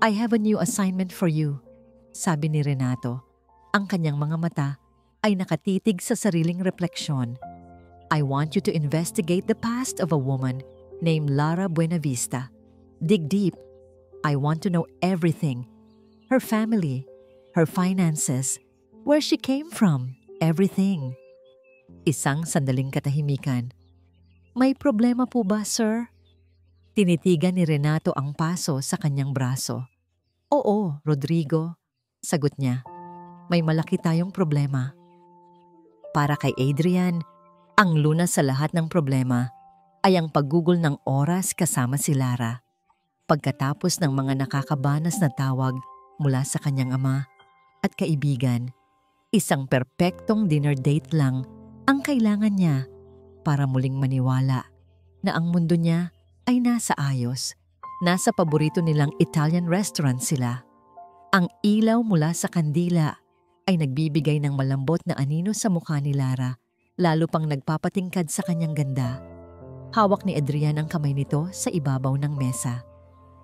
"I have a new assignment for you," sabi ni Renato. Ang kanyang mga mata ay nakatitig sa sariling refleksyon. "I want you to investigate the past of a woman named Lara Buenavista. Dig deep. I want to know everything. Her family, her finances, where she came from, everything." Isang sandaling katahimikan. "May problema po ba, sir?" Tinitigan ni Renato ang paso sa kanyang braso. "Oo, Rodrigo," sagot niya. "May malaki tayong problema." Para kay Adrian, ang lunas sa lahat ng problema ay ang paggugol ng oras kasama si Lara. Pagkatapos ng mga nakakabanas na tawag mula sa kanyang ama at kaibigan, isang perpektong dinner date lang ang kailangan niya para muling maniwala na ang mundo niya ay nasa ayos. Nasa paborito nilang Italian restaurant sila. Ang ilaw mula sa kandila ay nagbibigay ng malambot na anino sa mukha ni Lara, lalo pang nagpapatingkad sa kanyang ganda. Hawak ni Adrian ang kamay nito sa ibabaw ng mesa.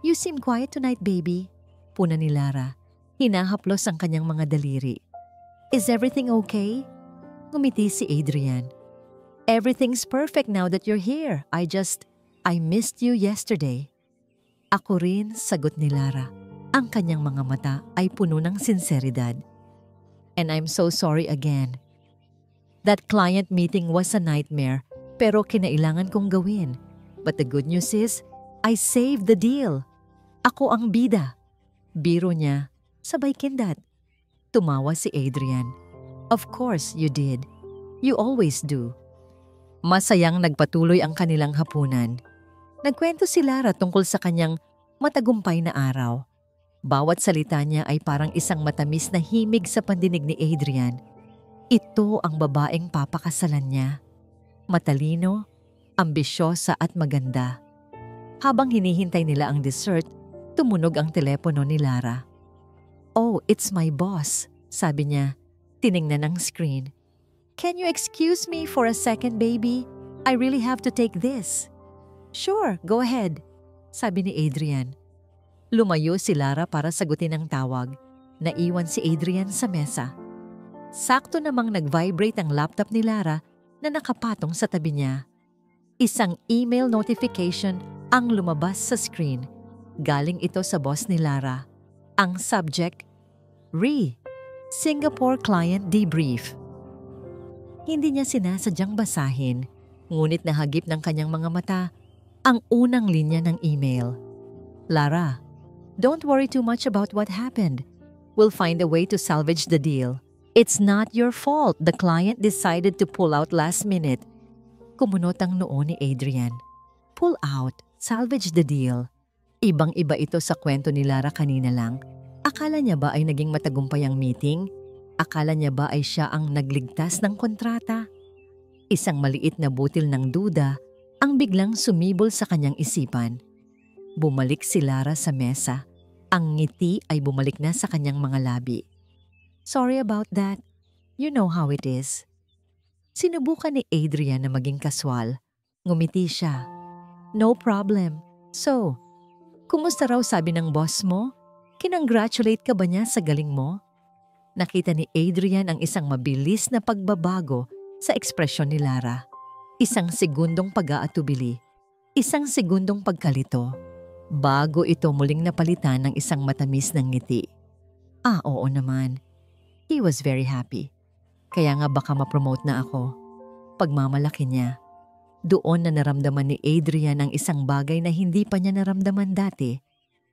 "You seem quiet tonight, baby," puna ni Lara. Hinahaplos ang kanyang mga daliri. "Is everything okay?" Ngumiti si Adrian. "Everything's perfect now that you're here. I missed you yesterday." "Ako rin," sagot ni Lara. Ang kanyang mga mata ay puno ng sinseridad. "And I'm so sorry again. That client meeting was a nightmare, pero kinailangan kong gawin. But the good news is, I saved the deal. Ako ang bida." Biro niya, sabay kindat. Tumawa si Adrian. "Of course you did. You always do." Masayang nagpatuloy ang kanilang hapunan. Nagkwento si Lara tungkol sa kanyang matagumpay na araw. Bawat salita niya ay parang isang matamis na himig sa pandinig ni Adrian. Ito ang babaeng papakasalan niya. Matalino, ambisyosa at maganda. Habang hinihintay nila ang dessert, tumunog ang telepono ni Lara. "Oh, it's my boss," sabi niya. Tiningnan ang screen. "Can you excuse me for a second, baby? I really have to take this." "Sure, go ahead," sabi ni Adrian. Lumayo si Lara para sagutin ang tawag. Naiwan si Adrian sa mesa. Sakto namang nag-vibrate ang laptop ni Lara na nakapatong sa tabi niya. Isang email notification ang lumabas sa screen. Galing ito sa boss ni Lara. Ang subject, Singapore Client Debrief. Hindi niya sinasadyang basahin, ngunit nahagip ng kanyang mga mata ang unang linya ng email. "Lara, don't worry too much about what happened. We'll find a way to salvage the deal. It's not your fault the client decided to pull out last minute." Kumunot ang noo ni Adrian. Pull out, salvage the deal. Ibang-iba ito sa kwento ni Lara kanina lang. Akala niya ba ay naging matagumpay ang meeting? Akala niya ba ay siya ang nagligtas ng kontrata? Isang maliit na butil ng duda ang biglang sumibol sa kanyang isipan. Bumalik si Lara sa mesa. Ang ngiti ay bumalik na sa kanyang mga labi. "Sorry about that. You know how it is." Sinubukan ni Adrian na maging kaswal. Ngumiti siya. "No problem. So, kumusta raw sabi ng boss mo? Kinongratulate ka ba niya sa galing mo?" Nakita ni Adrian ang isang mabilis na pagbabago sa ekspresyon ni Lara. Isang segundong pag-aatubili. Isang segundong pagkalito. Bago ito muling napalitan ng isang matamis ng ngiti. Oo naman. He was very happy. Kaya nga baka ma-promote na ako. Pagmamalaki niya. Doon na naramdaman ni Adrian ang isang bagay na hindi pa niya naramdaman dati.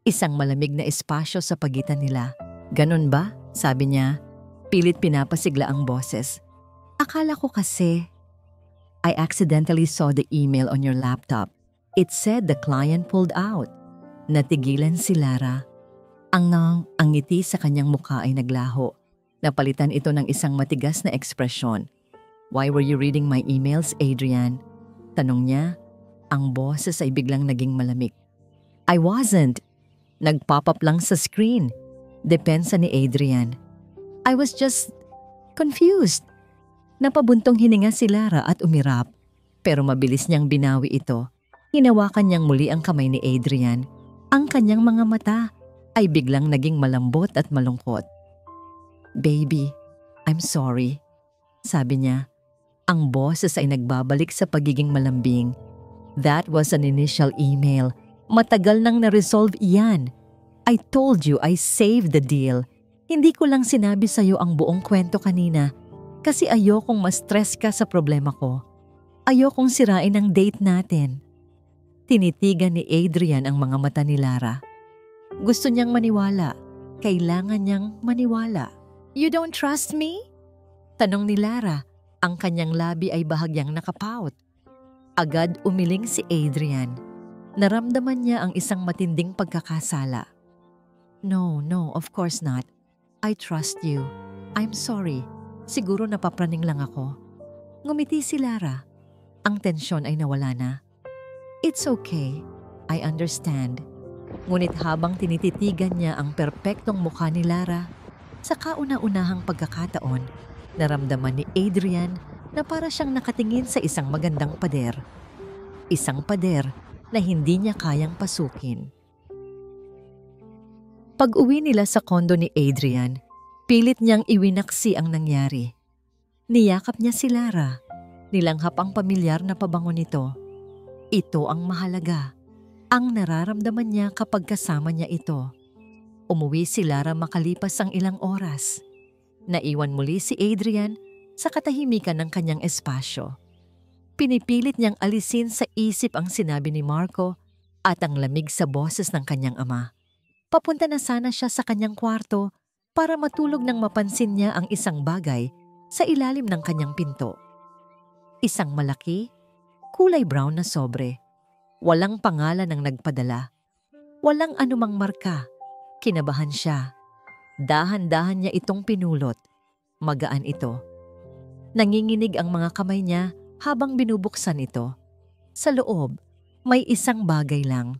Isang malamig na espasyo sa pagitan nila. "Ganon ba?" sabi niya. Pilit pinapasigla ang boses. Akala ko kasi, I accidentally saw the email on your laptop. It said the client pulled out. Natigilan si Lara. Ang ngiti sa kanyang mukha ay naglaho. Napalitan ito ng isang matigas na ekspresyon. Why were you reading my emails, Adrian? Tanong niya. Ang boses ay biglang naging malamig. I wasn't. Nag-pop up lang sa screen. Depensa ni Adrian. I was just confused. Napabuntong hininga si Lara at umirap. Pero mabilis niyang binawi ito. Hinawakan niyang muli ang kamay ni Adrian. Ang kanyang mga mata ay biglang naging malambot at malungkot. Baby, I'm sorry. Sabi niya. Ang boses ay nagbabalik sa pagiging malambing. That was an initial email. Matagal nang na-resolve iyan. I told you I saved the deal. Hindi ko lang sinabi sa'yo ang buong kwento kanina kasi ayokong ma-stress ka sa problema ko. Ayokong sirain ang date natin. Tinitigan ni Adrian ang mga mata ni Lara. Gusto niyang maniwala. Kailangan niyang maniwala. You don't trust me? Tanong ni Lara. Ang kanyang labi ay bahagyang nakapout. Agad umiling si Adrian. Naramdaman niya ang isang matinding pagkakasala. No, of course not. I trust you. I'm sorry. Siguro napapraning lang ako. Ngumiti si Lara. Ang tensyon ay nawala na. It's okay. I understand. Ngunit habang tinititigan niya ang perpektong mukha ni Lara, sa kauna-unahang pagkakataon, naramdaman ni Adrian na para siyang nakatingin sa isang magandang pader. Isang pader na hindi niya kayang pasukin. Pag-uwi nila sa kondo ni Adrian, pilit niyang iwinaksi ang nangyari. Niyakap niya si Lara. Nilanghap ang pamilyar na pabango nito. Ito ang mahalaga. Ang nararamdaman niya kapag kasama niya ito. Umuwi si Lara makalipas ang ilang oras. Naiwan muli si Adrian sa katahimikan ng kanyang espasyo. Pinipilit niyang alisin sa isip ang sinabi ni Marco at ang lamig sa boses ng kanyang ama. Papunta na sana siya sa kanyang kwarto para matulog nang mapansin niya ang isang bagay sa ilalim ng kanyang pinto. Isang malaki, kulay brown na sobre. Walang pangalan ang nagpadala. Walang anumang marka. Kinabahan siya. Dahan-dahan niya itong pinulot. Magaan ito. Nanginginig ang mga kamay niya habang binubuksan ito. Sa loob, may isang bagay lang.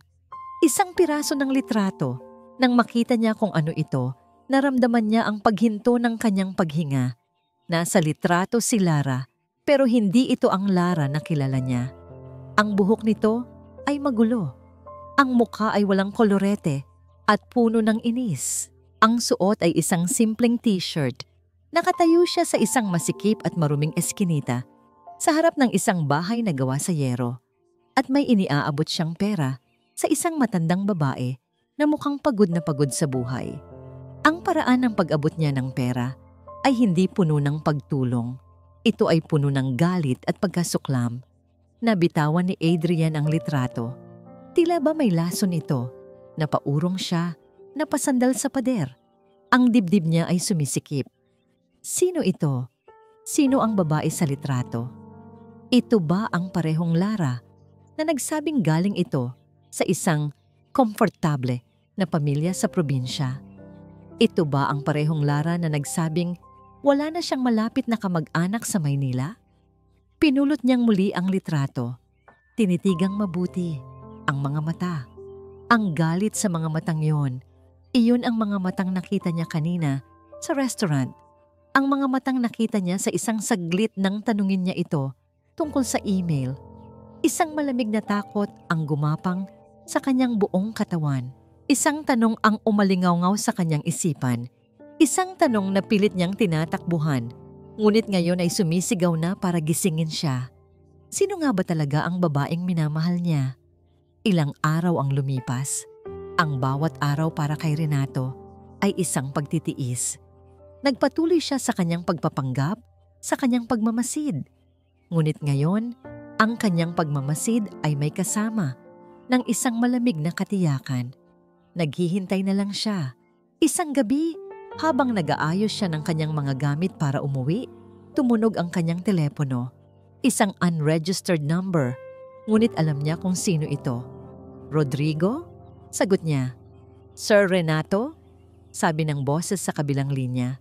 Isang piraso ng litrato. Nang makita niya kung ano ito, naramdaman niya ang paghinto ng kanyang paghinga. Nasa litrato si Lara, pero hindi ito ang Lara na kilala niya. Ang buhok nito ay magulo. Ang mukha ay walang kolorete at puno ng inis. Ang suot ay isang simpleng t-shirt. Nakatayo siya sa isang masikip at maruming eskinita sa harap ng isang bahay na gawa sa yero. At may iniaabot siyang pera sa isang matandang babae na mukhang pagod na pagod sa buhay. Ang paraan ng pag-abot niya ng pera ay hindi puno ng pagtulong. Ito ay puno ng galit at pagkasuklam. Nabitawan ni Adrian ang litrato. Tila ba may lason ito? Napaurong siya, napasandal sa pader. Ang dibdib niya ay sumisikip. Sino ito? Sino ang babae sa litrato? Ito ba ang parehong Lara na nagsabing galing ito sa isang komportable na pamilya sa probinsya? Ito ba ang parehong Lara na nagsabing wala na siyang malapit na kamag-anak sa Maynila? Pinulot niyang muli ang litrato. Tinitigang mabuti ang mga mata. Ang galit sa mga matang yon. Iyon ang mga matang nakita niya kanina sa restaurant. Ang mga matang nakita niya sa isang saglit nang tanungin niya ito tungkol sa email. Isang malamig na takot ang gumapang sa kanyang buong katawan. Isang tanong ang umalingaw-ngaw sa kanyang isipan. Isang tanong na pilit niyang tinatakbuhan, ngunit ngayon ay sumisigaw na para gisingin siya. Sino nga ba talaga ang babaeng minamahal niya? Ilang araw ang lumipas. Ang bawat araw para kay Renato ay isang pagtitiis. Nagpatuloy siya sa kanyang pagpapanggap, sa kanyang pagmamasid. Ngunit ngayon, ang kanyang pagmamasid ay may kasama ng isang malamig na katiyakan. Naghihintay na lang siya. Isang gabi, habang nag-aayos siya ng kanyang mga gamit para umuwi, Tumunog ang kanyang telepono. Isang unregistered number. Ngunit alam niya kung sino ito. Rodrigo? Sagot niya. Sir Renato? Sabi ng boses sa kabilang linya.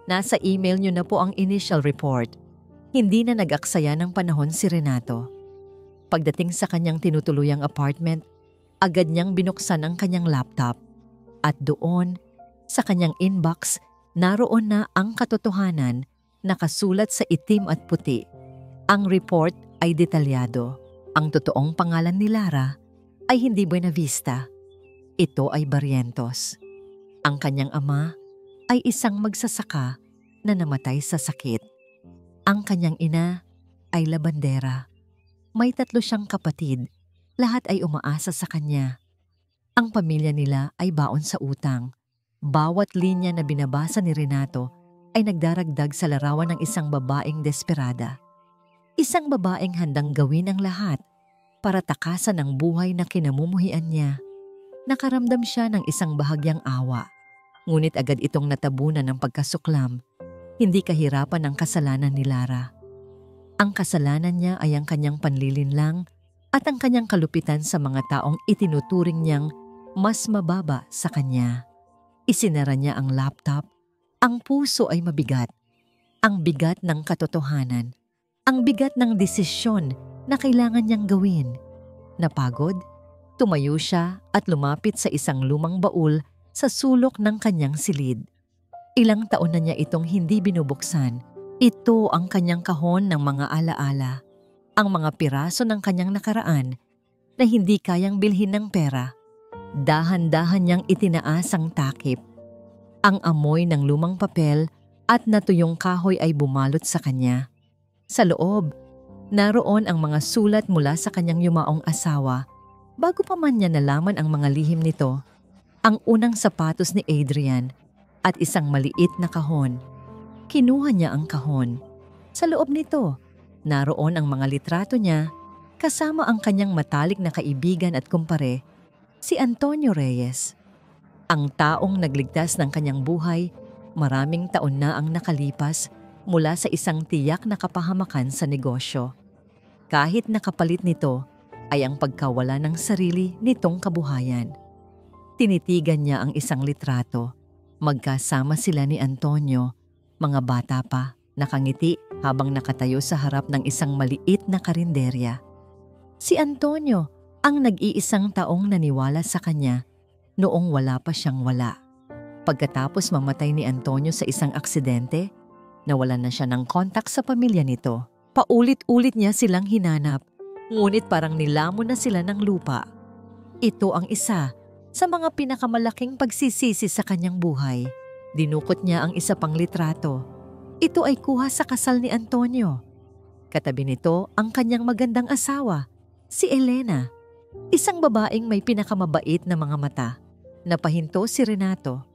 Nasa email niyo na po ang initial report. Hindi na nag-aksaya ng panahon si Renato. Pagdating sa kanyang tinutuluyang apartment, agad niyang binuksan ang kanyang laptop. At doon, sa kanyang inbox, naroon na ang katotohanan, nakasulat sa itim at puti. Ang report ay detalyado. Ang totoong pangalan ni Lara ay hindi Buenavista. Ito ay Barrientos. Ang kanyang ama ay isang magsasaka na namatay sa sakit. Ang kanyang ina ay labandera. May 3 siyang kapatid. Lahat ay umaasa sa kanya. Ang pamilya nila ay baon sa utang. Bawat linya na binabasa ni Renato ay nagdaragdag sa larawan ng isang babaeng desperada. Isang babaeng handang gawin ang lahat para takasan ang buhay na kinamumuhian niya. Nakaramdam siya ng isang bahagyang awa. Ngunit agad itong natabunan ng pagkasuklam. Hindi kahirapan ang kasalanan ni Lara. Ang kasalanan niya ay ang kanyang panlilinlang at ang kanyang kalupitan sa mga taong itinuturing niyang mas mababa sa kanya. Isinara niya ang laptop. Ang puso ay mabigat. Ang bigat ng katotohanan. Ang bigat ng desisyon na kailangan niyang gawin. Napagod, tumayo siya at lumapit sa isang lumang baul sa sulok ng kanyang silid. Ilang taon na niya itong hindi binubuksan. Ito ang kanyang kahon ng mga alaala. Ang mga piraso ng kanyang nakaraan na hindi kayang bilhin ng pera. Dahan-dahan niyang itinaas ang takip. Ang amoy ng lumang papel at natuyong kahoy ay bumalot sa kanya. Sa loob, naroon ang mga sulat mula sa kanyang yumaong asawa. Bago pa man niya nalaman ang mga lihim nito, ang unang sapatos ni Adrian at isang maliit na kahon. Kinuha niya ang kahon. Sa loob nito, naroon ang mga litrato niya kasama ang kanyang matalik na kaibigan at kumpare, si Antonio Reyes. Ang taong nagligtas ng kanyang buhay, maraming taon na ang nakalipas mula sa isang tiyak na kapahamakan sa negosyo. Kahit nakapalit nito ay ang pagkawala ng sarili nitong kabuhayan. Tinitigan niya ang isang litrato. Magkasama sila ni Antonio, mga bata pa, nakangiti habang nakatayo sa harap ng isang maliit na karinderya. Si Antonio ang nag-iisang taong naniwala sa kanya noong wala pa siyang wala. Pagkatapos mamatay ni Antonio sa isang aksidente, nawalan na siya ng kontak sa pamilya nito. Paulit-ulit niya silang hinanap, ngunit parang nilamon na sila ng lupa. Ito ang isa sa mga pinakamalaking pagsisisi sa kanyang buhay. Dinukot niya ang isa pang litrato. Ito ay kuha sa kasal ni Antonio. Katabi nito ang kanyang magandang asawa, si Elena. Isang babaeng may pinakamabait na mga mata. Napahinto si Renato.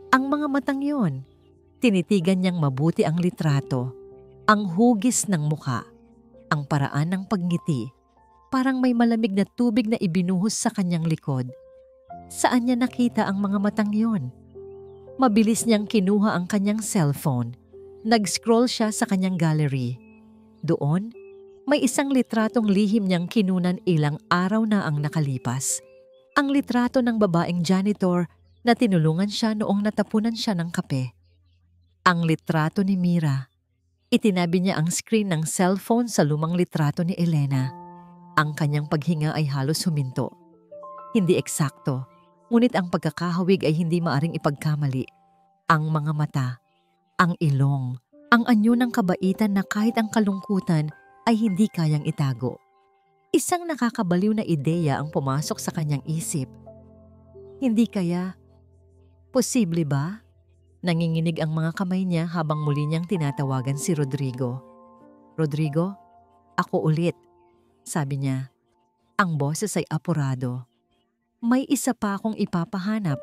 Ang mga matang yon, tinitigan niyang mabuti ang litrato. Ang hugis ng muka, ang paraan ng pagngiti, parang may malamig na tubig na ibinuhos sa kanyang likod. Saan niya nakita ang mga matang yon? Mabilis niyang kinuha ang kanyang cellphone. Nag-scroll siya sa kanyang gallery. Doon, may isang litratong lihim niyang kinunan ilang araw na ang nakalipas. Ang litrato ng babaeng janitor na tinulungan siya noong natapunan siya ng kape. Ang litrato ni Mira. Itinabi niya ang screen ng cellphone sa lumang litrato ni Elena. Ang kanyang paghinga ay halos huminto. Hindi eksakto, ngunit ang pagkakahawig ay hindi maaring ipagkamali. Ang mga mata, ang ilong, ang anyo ng kabaitan na kahit ang kalungkutan ay hindi kayang itago. Isang nakakabaliw na ideya ang pumasok sa kanyang isip. Hindi kaya? Posible ba? Nanginginig ang mga kamay niya habang muli niyang tinatawagan si Rodrigo. Rodrigo, ako ulit, sabi niya. Ang boses ay apurado. May isa pa akong ipapahanap.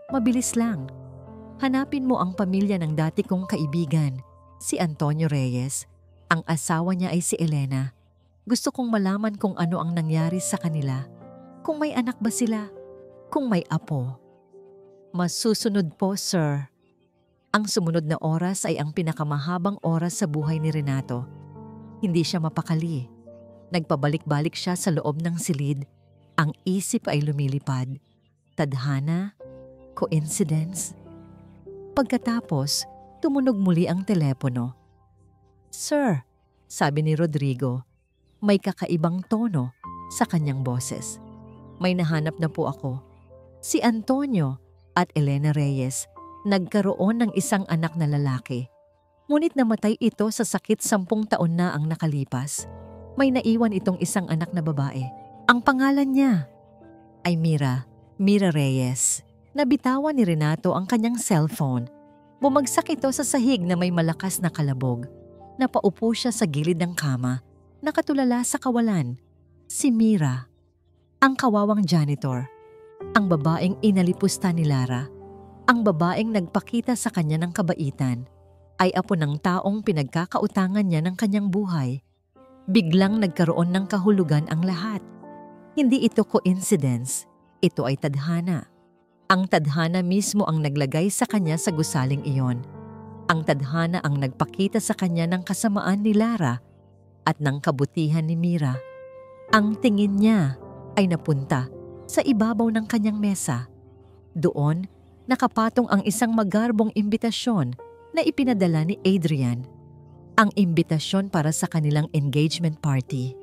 Mabilis lang. Hanapin mo ang pamilya ng dati kong kaibigan, si Antonio Reyes. Ang asawa niya ay si Elena. Gusto kong malaman kung ano ang nangyari sa kanila. Kung may anak ba sila? Kung may apo. Masusunod po, sir. Ang sumunod na oras ay ang pinakamahabang oras sa buhay ni Renato. Hindi siya mapakali. Nagpabalik-balik siya sa loob ng silid. Ang isip ay lumilipad. Tadhana? Coincidence? Pagkatapos, tumunog muli ang telepono. "Sir," sabi ni Rodrigo, may kakaibang tono sa kanyang boses. "May nahanap na po ako. Si Antonio at Elena Reyes nagkaroon ng isang anak na lalaki. Ngunit namatay ito sa sakit 10 taon na ang nakalipas. May naiwan itong isang anak na babae. Ang pangalan niya ay Mira Reyes." Nabitawan ni Renato ang kanyang cellphone. Bumagsak ito sa sahig na may malakas na kalabog. Napaupo siya sa gilid ng kama, nakatulala sa kawalan. Si Mira, ang kawawang janitor, ang babaeng inalipusta ni Lara, ang babaeng nagpakita sa kanya ng kabaitan, ay apo ng taong pinagkakautangan niya ng kanyang buhay. Biglang nagkaroon ng kahulugan ang lahat. Hindi ito coincidence, ito ay tadhana. Ang tadhana mismo ang naglagay sa kanya sa gusaling iyon. Ang tadhana ang nagpakita sa kanya ng kasamaan ni Lara at ng kabutihan ni Mira. Ang tingin niya ay napunta sa ibabaw ng kanyang mesa. Doon, nakapatong ang isang magarbong imbitasyon na ipinadala ni Adrian. Ang imbitasyon para sa kanilang engagement party.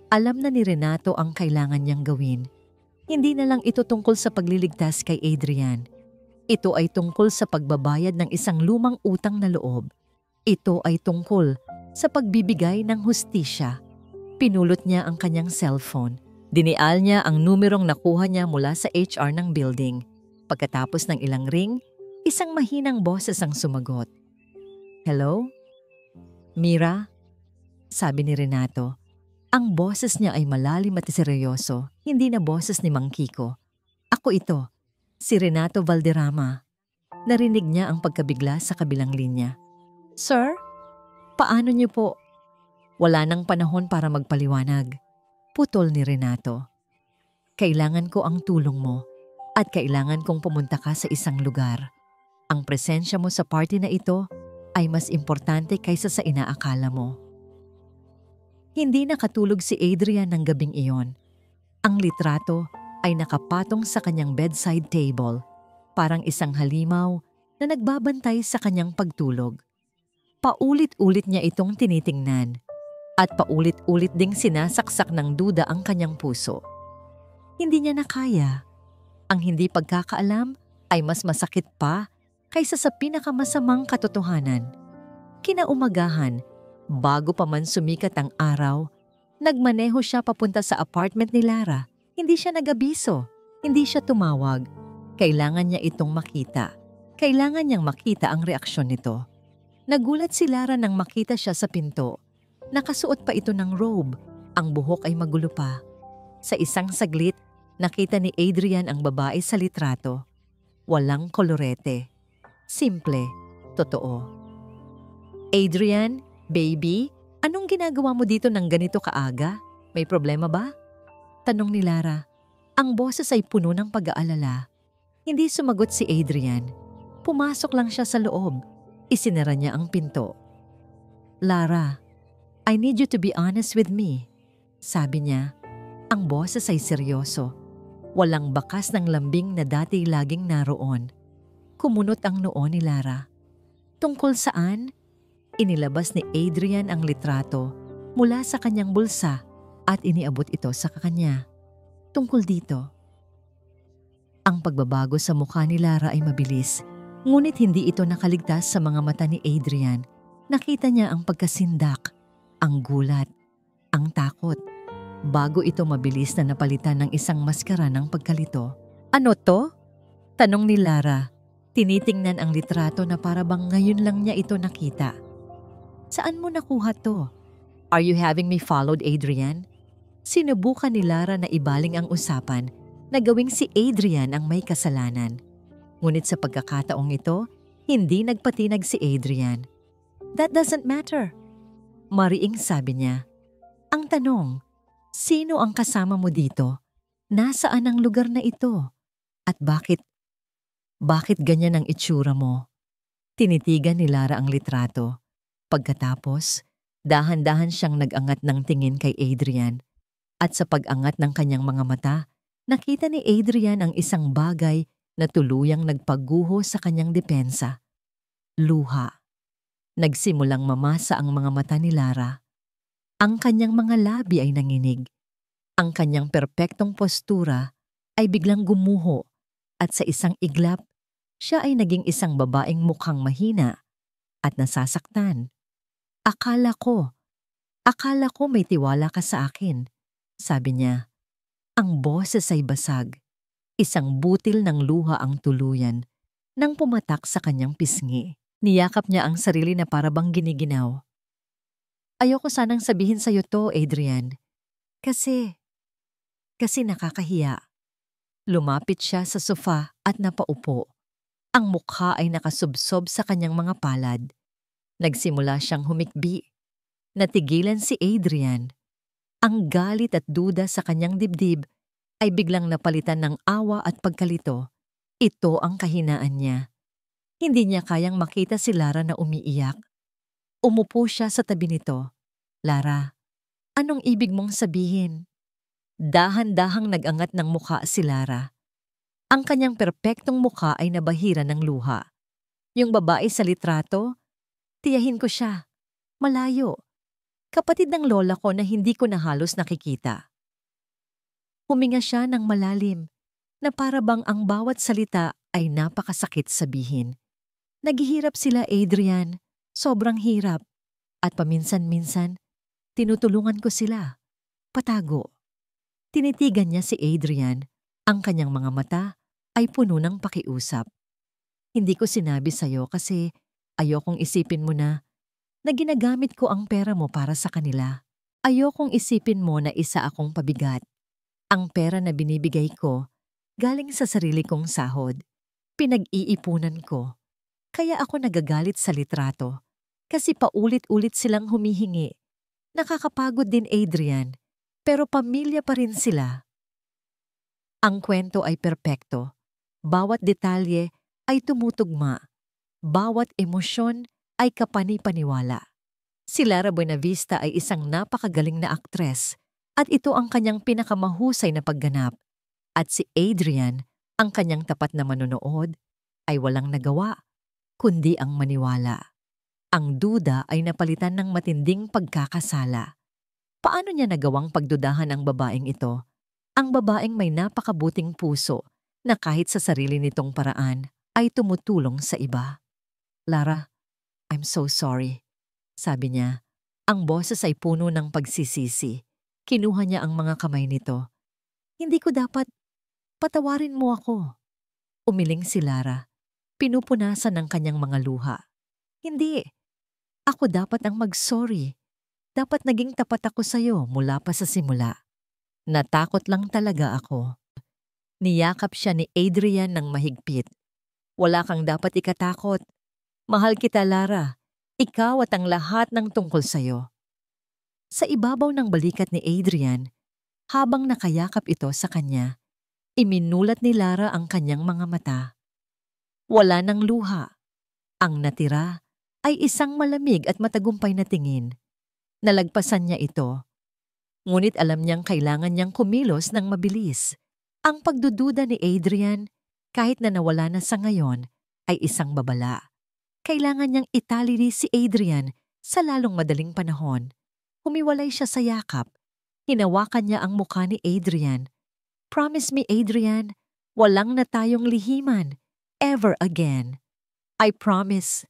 Alam na ni Renato ang kailangan niyang gawin. Hindi na lang ito tungkol sa pagliligtas kay Adrian. Ito ay tungkol sa pagbabayad ng isang lumang utang na loob. Ito ay tungkol sa pagbibigay ng hustisya. Pinulot niya ang kanyang cellphone. Dinial niya ang numerong nakuha niya mula sa HR ng building. Pagkatapos ng ilang ring, isang mahinang boses ang sumagot. "Hello? Mira?" sabi ni Renato. Ang boses niya ay malalim at seryoso, hindi na boses ni Mang Kiko. "Ako ito, si Renato Valderrama." Narinig niya ang pagkabigla sa kabilang linya. "Sir, paano niyo po?" "Wala nang panahon para magpaliwanag," putol ni Renato. "Kailangan ko ang tulong mo at kailangan kong pumunta ka sa isang lugar. Ang presensya mo sa party na ito ay mas importante kaysa sa inaakala mo." Hindi nakatulog si Adrian ng gabing iyon. Ang litrato ay nakapatong sa kanyang bedside table, parang isang halimaw na nagbabantay sa kanyang pagtulog. Paulit-ulit niya itong tinitingnan at paulit-ulit ding sinasaksak ng duda ang kanyang puso. Hindi niya nakaya. Ang hindi pagkakaalam ay mas masakit pa kaysa sa pinakamasamang katotohanan. Kinaumagahan, bago pa man sumikat ang araw, nagmaneho siya papunta sa apartment ni Lara. Hindi siya nag-abiso, hindi siya tumawag. Kailangan niya itong makita. Kailangan niyang makita ang reaksyon nito. Nagulat si Lara nang makita siya sa pinto. Nakasuot pa ito ng robe. Ang buhok ay magulo pa. Sa isang saglit, nakita ni Adrian ang babae sa litrato. Walang kolorete. Simple, totoo. "Adrian, baby, anong ginagawa mo dito ng ganito kaaga? May problema ba?" tanong ni Lara. Ang boses ay puno ng pag-aalala. Hindi sumagot si Adrian. Pumasok lang siya sa loob. Isinara niya ang pinto. "Lara, I need you to be honest with me," sabi niya. Ang boses ay seryoso. Walang bakas ng lambing na dati laging naroon. Kumunot ang noo ni Lara. "Tungkol saan?" Inilabas ni Adrian ang litrato mula sa kanyang bulsa at iniabot ito sa kanya. "Tungkol dito." Ang pagbabago sa mukha ni Lara ay mabilis, ngunit hindi ito nakaligtas sa mga mata ni Adrian. Nakita niya ang pagkasindak, ang gulat, ang takot. Bago ito mabilis na napalitan ng isang maskara ng pagkalito. "Ano to?" tanong ni Lara. Tinitingnan ang litrato na para bang ngayon lang niya ito nakita. "Saan mo nakuha to? Are you having me followed, Adrian?" Sinubukan ni Lara na ibaling ang usapan na gawing si Adrian ang may kasalanan. Ngunit sa pagkakataong ito, hindi nagpatinag si Adrian. "That doesn't matter," mariing sabi niya. "Ang tanong, sino ang kasama mo dito? Nasaan ang lugar na ito? At bakit ganyan ang itsura mo?" Tinitigan ni Lara ang litrato. Pagkatapos, dahan-dahan siyang nag-angat ng tingin kay Adrian. At sa pag-angat ng kanyang mga mata, nakita ni Adrian ang isang bagay na tuluyang nagpaguho sa kanyang depensa. Luha. Nagsimulang mamasa ang mga mata ni Lara. Ang kanyang mga labi ay nanginig. Ang kanyang perpektong postura ay biglang gumuho at sa isang iglap, siya ay naging isang babaeng mukhang mahina at nasasaktan. Akala ko may tiwala ka sa akin, sabi niya. Ang boses ay basag. Isang butil ng luha ang tuluyan nang pumatak sa kanyang pisngi. Niyakap niya ang sarili na parabang giniginaw. Ayoko sanang sabihin sa'yo to, Adrian. Kasi nakakahiya. Lumapit siya sa sofa at napaupo. Ang mukha ay nakasubsob sa kanyang mga palad. Nagsimula siyang humikbi. Natigilan si Adrian. Ang galit at duda sa kanyang dibdib ay biglang napalitan ng awa at pagkalito. Ito ang kahinaan niya. Hindi niya kayang makita si Lara na umiiyak. Umupo siya sa tabi nito. Lara, anong ibig mong sabihin? Dahan-dahang nag-angat ng mukha si Lara. Ang kanyang perpektong mukha ay nabahira ng luha. Yung babae sa litrato, tiyahin ko siya. Malayo. Kapatid ng lola ko na hindi ko na halos nakikita. Huminga siya ng malalim, na parabang ang bawat salita ay napakasakit sabihin. Naghihirap sila, Adrian. Sobrang hirap. At paminsan-minsan, tinutulungan ko sila. Patago. Tinitigan niya si Adrian. Ang kanyang mga mata ay puno ng pakiusap. Hindi ko sinabi sa'yo kasi ayokong isipin mo na ginagamit ko ang pera mo para sa kanila. Ayokong isipin mo na isa akong pabigat. Ang pera na binibigay ko galing sa sarili kong sahod. Pinag-iipunan ko. Kaya ako nagagalit sa litrato kasi paulit-ulit silang humihingi. Nakakapagod din, Adrian, pero pamilya pa rin sila. Ang kwento ay perpekto. Bawat detalye ay tumutugma. Bawat emosyon ay kapani-paniwala. Si Lara Buenavista ay isang napakagaling na aktres at ito ang kanyang pinakamahusay na pagganap. At si Adrian, ang kanyang tapat na manonood, ay walang nagawa, kundi ang maniwala. Ang duda ay napalitan ng matinding pagkakasala. Paano niya nagawang pagdudahan ang babaeng ito? Ang babaeng may napakabuting puso na kahit sa sarili nitong paraan ay tumutulong sa iba. Lara, I'm so sorry, sabi niya. Ang boses ay puno ng pagsisisi. Kinuha niya ang mga kamay nito. Hindi ko dapat, patawarin mo ako. Umiling si Lara. Pinupunasan ng kanyang mga luha. Hindi. Ako dapat ang mag-sorry. Dapat naging tapat ako sa'yo mula pa sa simula. Natakot lang talaga ako. Niyakap siya ni Adrian ng mahigpit. Wala kang dapat ikatakot. Mahal kita, Lara. Ikaw at ang lahat ng tungkol sa'yo. Sa ibabaw ng balikat ni Adrian, habang nakayakap ito sa kanya, iminulat ni Lara ang kanyang mga mata. Wala ng luha. Ang natira ay isang malamig at matagumpay na tingin. Nalagpasan niya ito. Ngunit alam niyang kailangan niyang kumilos ng mabilis. Ang pagdududa ni Adrian, kahit na nawala na sa ngayon, ay isang babala. Kailangan niyang italiri si Adrian sa lalong madaling panahon. Humiwalay siya sa yakap. Hinawakan niya ang mukha ni Adrian. Promise me, Adrian, walang na tayong lihiman. Ever again. I promise.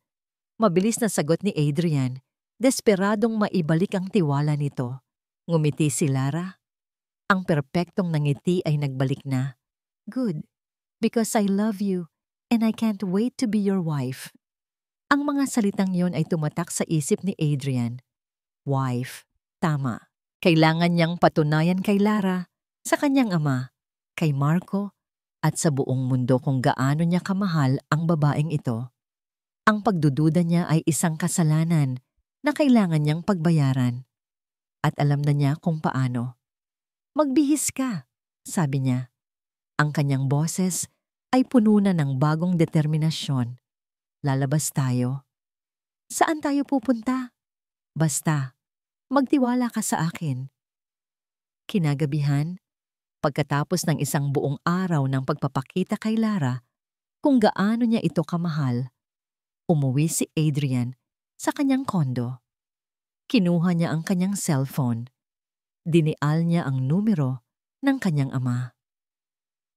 Mabilis na sagot ni Adrian. Desperadong maibalik ang tiwala nito. Ngumiti si Lara. Ang perpektong nangiti ay nagbalik na. Good, because I love you and I can't wait to be your wife. Ang mga salitang yon ay tumatak sa isip ni Adrian. Wife, tama. Kailangan niyang patunayan kay Lara, sa kanyang ama, kay Marco, at sa buong mundo kung gaano niya kamahal ang babaeng ito. Ang pagdududa niya ay isang kasalanan na kailangan niyang pagbayaran. At alam na niya kung paano. Magbihis ka, sabi niya. Ang kanyang boses ay puno na ng bagong determinasyon. Lalabas tayo. Saan tayo pupunta? Basta, magtiwala ka sa akin. Kinagabihan, pagkatapos ng isang buong araw ng pagpapakita kay Lara kung gaano niya ito kamahal, umuwi si Adrian sa kanyang kondo. Kinuha niya ang kanyang cellphone. Dinial niya ang numero ng kanyang ama.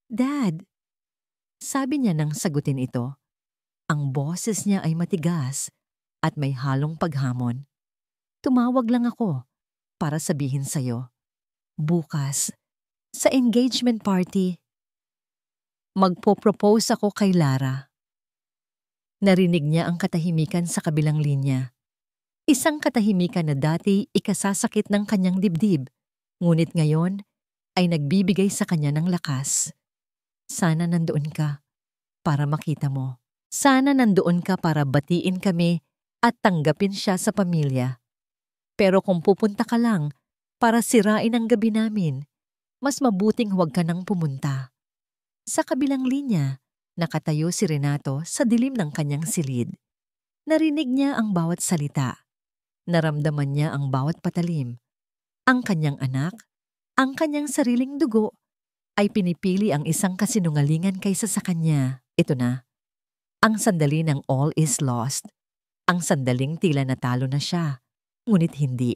"Dad," sabi niya nang sagutin ito. Ang boses niya ay matigas at may halong paghamon. "Tumawag lang ako para sabihin sa'yo. Bukas, sa engagement party, magpo-propose ako kay Lara." Narinig niya ang katahimikan sa kabilang linya. Isang katahimikan na dati ikasasakit ng kanyang dibdib, ngunit ngayon ay nagbibigay sa kanya ng lakas. Sana nandoon ka para makita mo. Sana nandoon ka para batiin kami at tanggapin siya sa pamilya. Pero kung pupunta ka lang para sirain ang gabi namin, mas mabuting huwag ka nang pumunta. Sa kabilang linya, nakatayo si Renato sa dilim ng kanyang silid. Narinig niya ang bawat salita. Naramdaman niya ang bawat patalim. Ang kanyang anak, ang kanyang sariling dugo, ay pinipili ang isang kasinungalingan kaysa sa kanya. Ito na. Ang sandali ng all is lost. Ang sandaling tila natalo na siya. Ngunit hindi.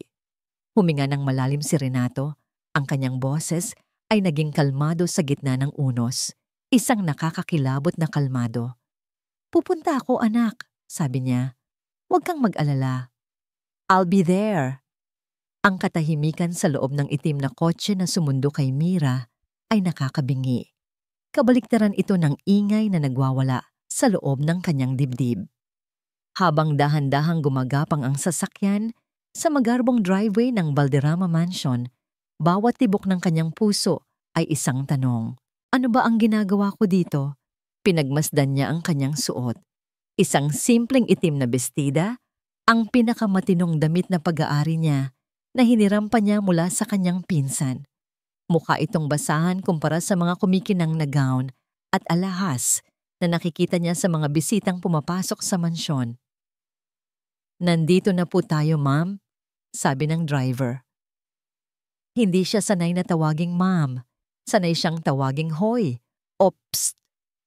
Huminga ng malalim si Renato. Ang kanyang boses ay naging kalmado sa gitna ng unos. Isang nakakakilabot na kalmado. "Pupunta ako, anak," sabi niya. "Huwag kang mag-alala. I'll be there." Ang katahimikan sa loob ng itim na kotse na sumundo kay Mira ay nakakabingi. Kabaliktaran ito ng ingay na nagwawala sa loob ng kanyang dibdib. Habang dahan-dahang gumagapang ang sasakyan sa magarbong driveway ng Valderrama Mansion, bawat tibok ng kanyang puso ay isang tanong. Ano ba ang ginagawa ko dito? Pinagmasdan niya ang kanyang suot. Isang simpleng itim na bestida, ang pinakamatinong damit na pag-aari niya na hiniram pa niya mula sa kanyang pinsan. Mukha itong basahan kumpara sa mga kumikinang na gown at alahas na nakikita niya sa mga bisitang pumapasok sa mansyon. "Nandito na po tayo, ma'am," sabi ng driver. Hindi siya sanay na tawaging ma'am. Sanay siyang tawaging hoy o psst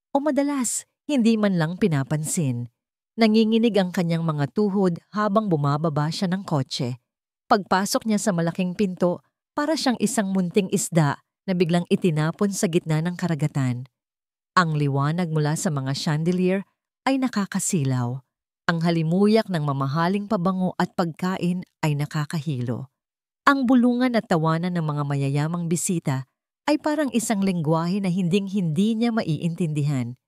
o madalas hindi man lang pinapansin. Nanginginig ang kanyang mga tuhod habang bumababa siya ng kotse. Pagpasok niya sa malaking pinto, para siyang isang munting isda na biglang itinapon sa gitna ng karagatan. Ang liwanag mula sa mga chandelier ay nakakasilaw. Ang halimuyak ng mamahaling pabango at pagkain ay nakakahilo. Ang bulungan at tawanan ng mga mayayamang bisita ay parang isang lengguwahe na hinding-hindi niya maiintindihan.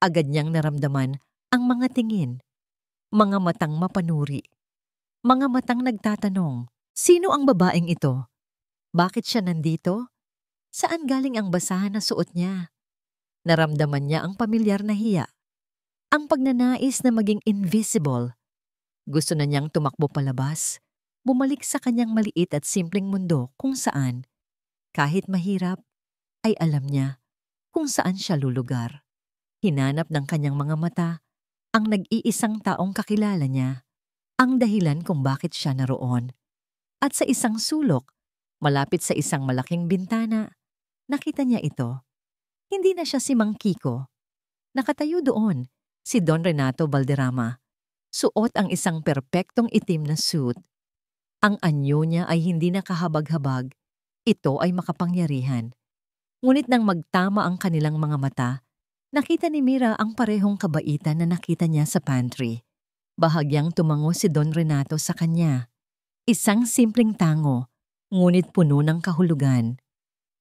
Agad niyang naramdaman ang mga tingin, mga matang mapanuri, mga matang nagtatanong, sino ang babaeng ito? Bakit siya nandito? Saan galing ang basahan na suot niya? Naramdaman niya ang pamilyar na hiya, ang pagnanais na maging invisible. Gusto na niyang tumakbo palabas, bumalik sa kanyang maliit at simpleng mundo kung saan, kahit mahirap, ay alam niya kung saan siya lulugar. Hinanap ng kanyang mga mata ang nag-iisang taong kakilala niya, ang dahilan kung bakit siya naroon. At sa isang sulok, malapit sa isang malaking bintana, nakita niya ito. Hindi na siya si Mang Kiko. Nakatayo doon si Don Renato Valderrama. Suot ang isang perpektong itim na suit. Ang anyo niya ay hindi nakahabag-habag. Ito ay makapangyarihan. Ngunit nang magtama ang kanilang mga mata, nakita ni Mira ang parehong kabaitan na nakita niya sa pantry. Bahagyang tumango si Don Renato sa kanya. Isang simpleng tango, ngunit puno ng kahulugan.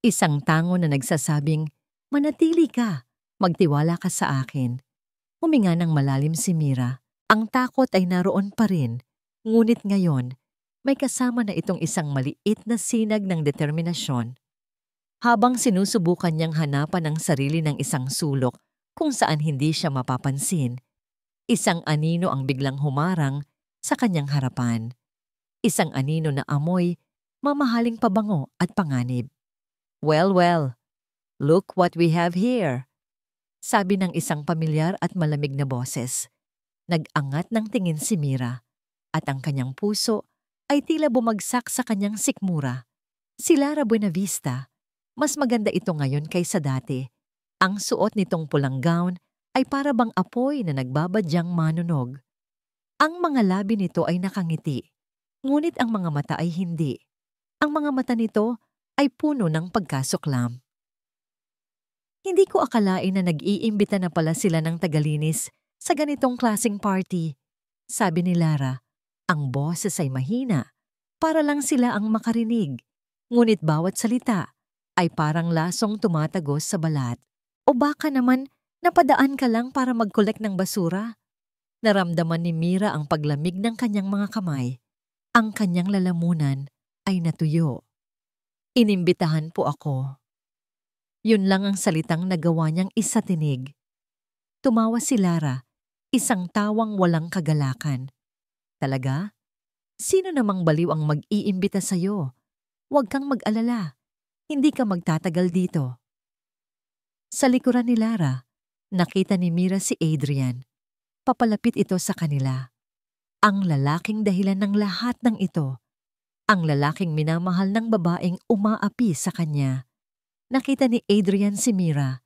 Isang tango na nagsasabing, "Manatili ka, magtiwala ka sa akin." Huminga ng malalim si Mira. Ang takot ay naroon pa rin, ngunit ngayon, may kasama na itong isang maliit na sinag ng determinasyon. Habang sinusubukan niyang hanapan ang sarili ng isang sulok kung saan hindi siya mapapansin, isang anino ang biglang humarang sa kanyang harapan. Isang anino na amoy, mamahaling pabango at panganib. "Well, well, look what we have here," sabi ng isang pamilyar at malamig na boses. Nag-angat ng tingin si Mira at ang kanyang puso ay tila bumagsak sa kanyang sikmura. Si Lara Buenavista, mas maganda ito ngayon kaysa dati. Ang suot nitong pulang gown ay para bang apoy na nagbabadyang manunog. Ang mga labi nito ay nakangiti, ngunit ang mga mata ay hindi. Ang mga mata nito ay puno ng pagkasuklam. Hindi ko akalain na nag-iimbita na pala sila ng tagalinis sa ganitong klaseng party. Sabi ni Lara, ang boses ay mahina, para lang sila ang makarinig. Ngunit bawat salita ay parang lasong tumatagos sa balat. O baka naman napadaan ka lang para mag-collect ng basura? Naramdaman ni Mira ang paglamig ng kanyang mga kamay. Ang kanyang lalamunan ay natuyo. Inimbitahan po ako. Yun lang ang salitang nagawa niyang isatinig. Tumawa si Lara, isang tawang walang kagalakan. Talaga? Sino namang baliw ang mag-iimbita sa'yo? Huwag kang mag-alala. Hindi ka magtatagal dito. Sa likuran ni Lara, nakita ni Mira si Adrian. Papalapit ito sa kanila. Ang lalaking dahilan ng lahat ng ito. Ang lalaking minamahal ng babaeng umaapi sa kanya. Nakita ni Adrian si Mira.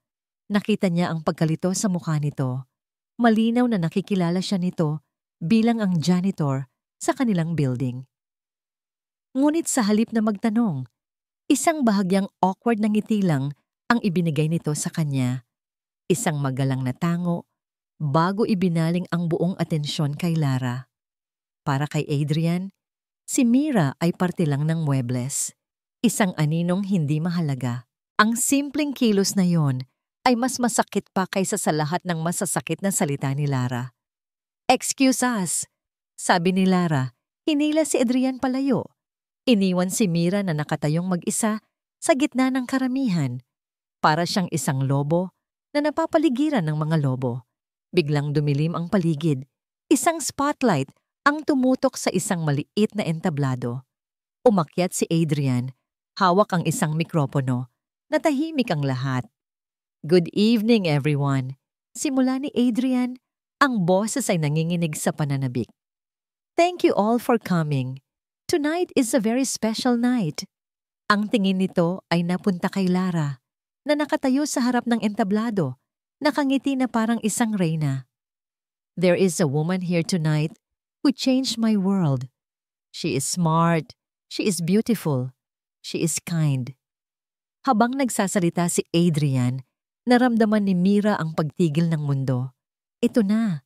Nakita niya ang pagkalito sa mukha nito. Malinaw na nakikilala siya nito bilang ang janitor sa kanilang building. Ngunit sa halip na magtanong, isang bahagyang awkward na ngiti lang ang ibinigay nito sa kanya. Isang magalang na tango bago ibinaling ang buong atensyon kay Lara. Para kay Adrian, si Mira ay parte lang ng muebles. Isang aninong hindi mahalaga. Ang simpleng kilos na yon ay mas masakit pa kaysa sa lahat ng masasakit na salita ni Lara. "Excuse us," sabi ni Lara, hinila si Adrian palayo. Iniwan si Mira na nakatayong mag-isa sa gitna ng karamihan. Para siyang isang lobo na napapaligiran ng mga lobo. Biglang dumilim ang paligid. Isang spotlight ang tumutok sa isang maliit na entablado. Umakyat si Adrian, hawak ang isang mikropono. Natahimik ang lahat. "Good evening, everyone." Simula ni Adrian, ang boses ay nanginginig sa pananabik. "Thank you all for coming. Tonight is a very special night." Ang tingin nito ay napunta kay Lara, na nakatayo sa harap ng entablado, nakangiti na parang isang reyna. "There is a woman here tonight who changed my world. She is smart, she is beautiful, she is kind." Habang nagsasalita si Adrian, naramdaman ni Mira ang pagtigil ng mundo. Ito na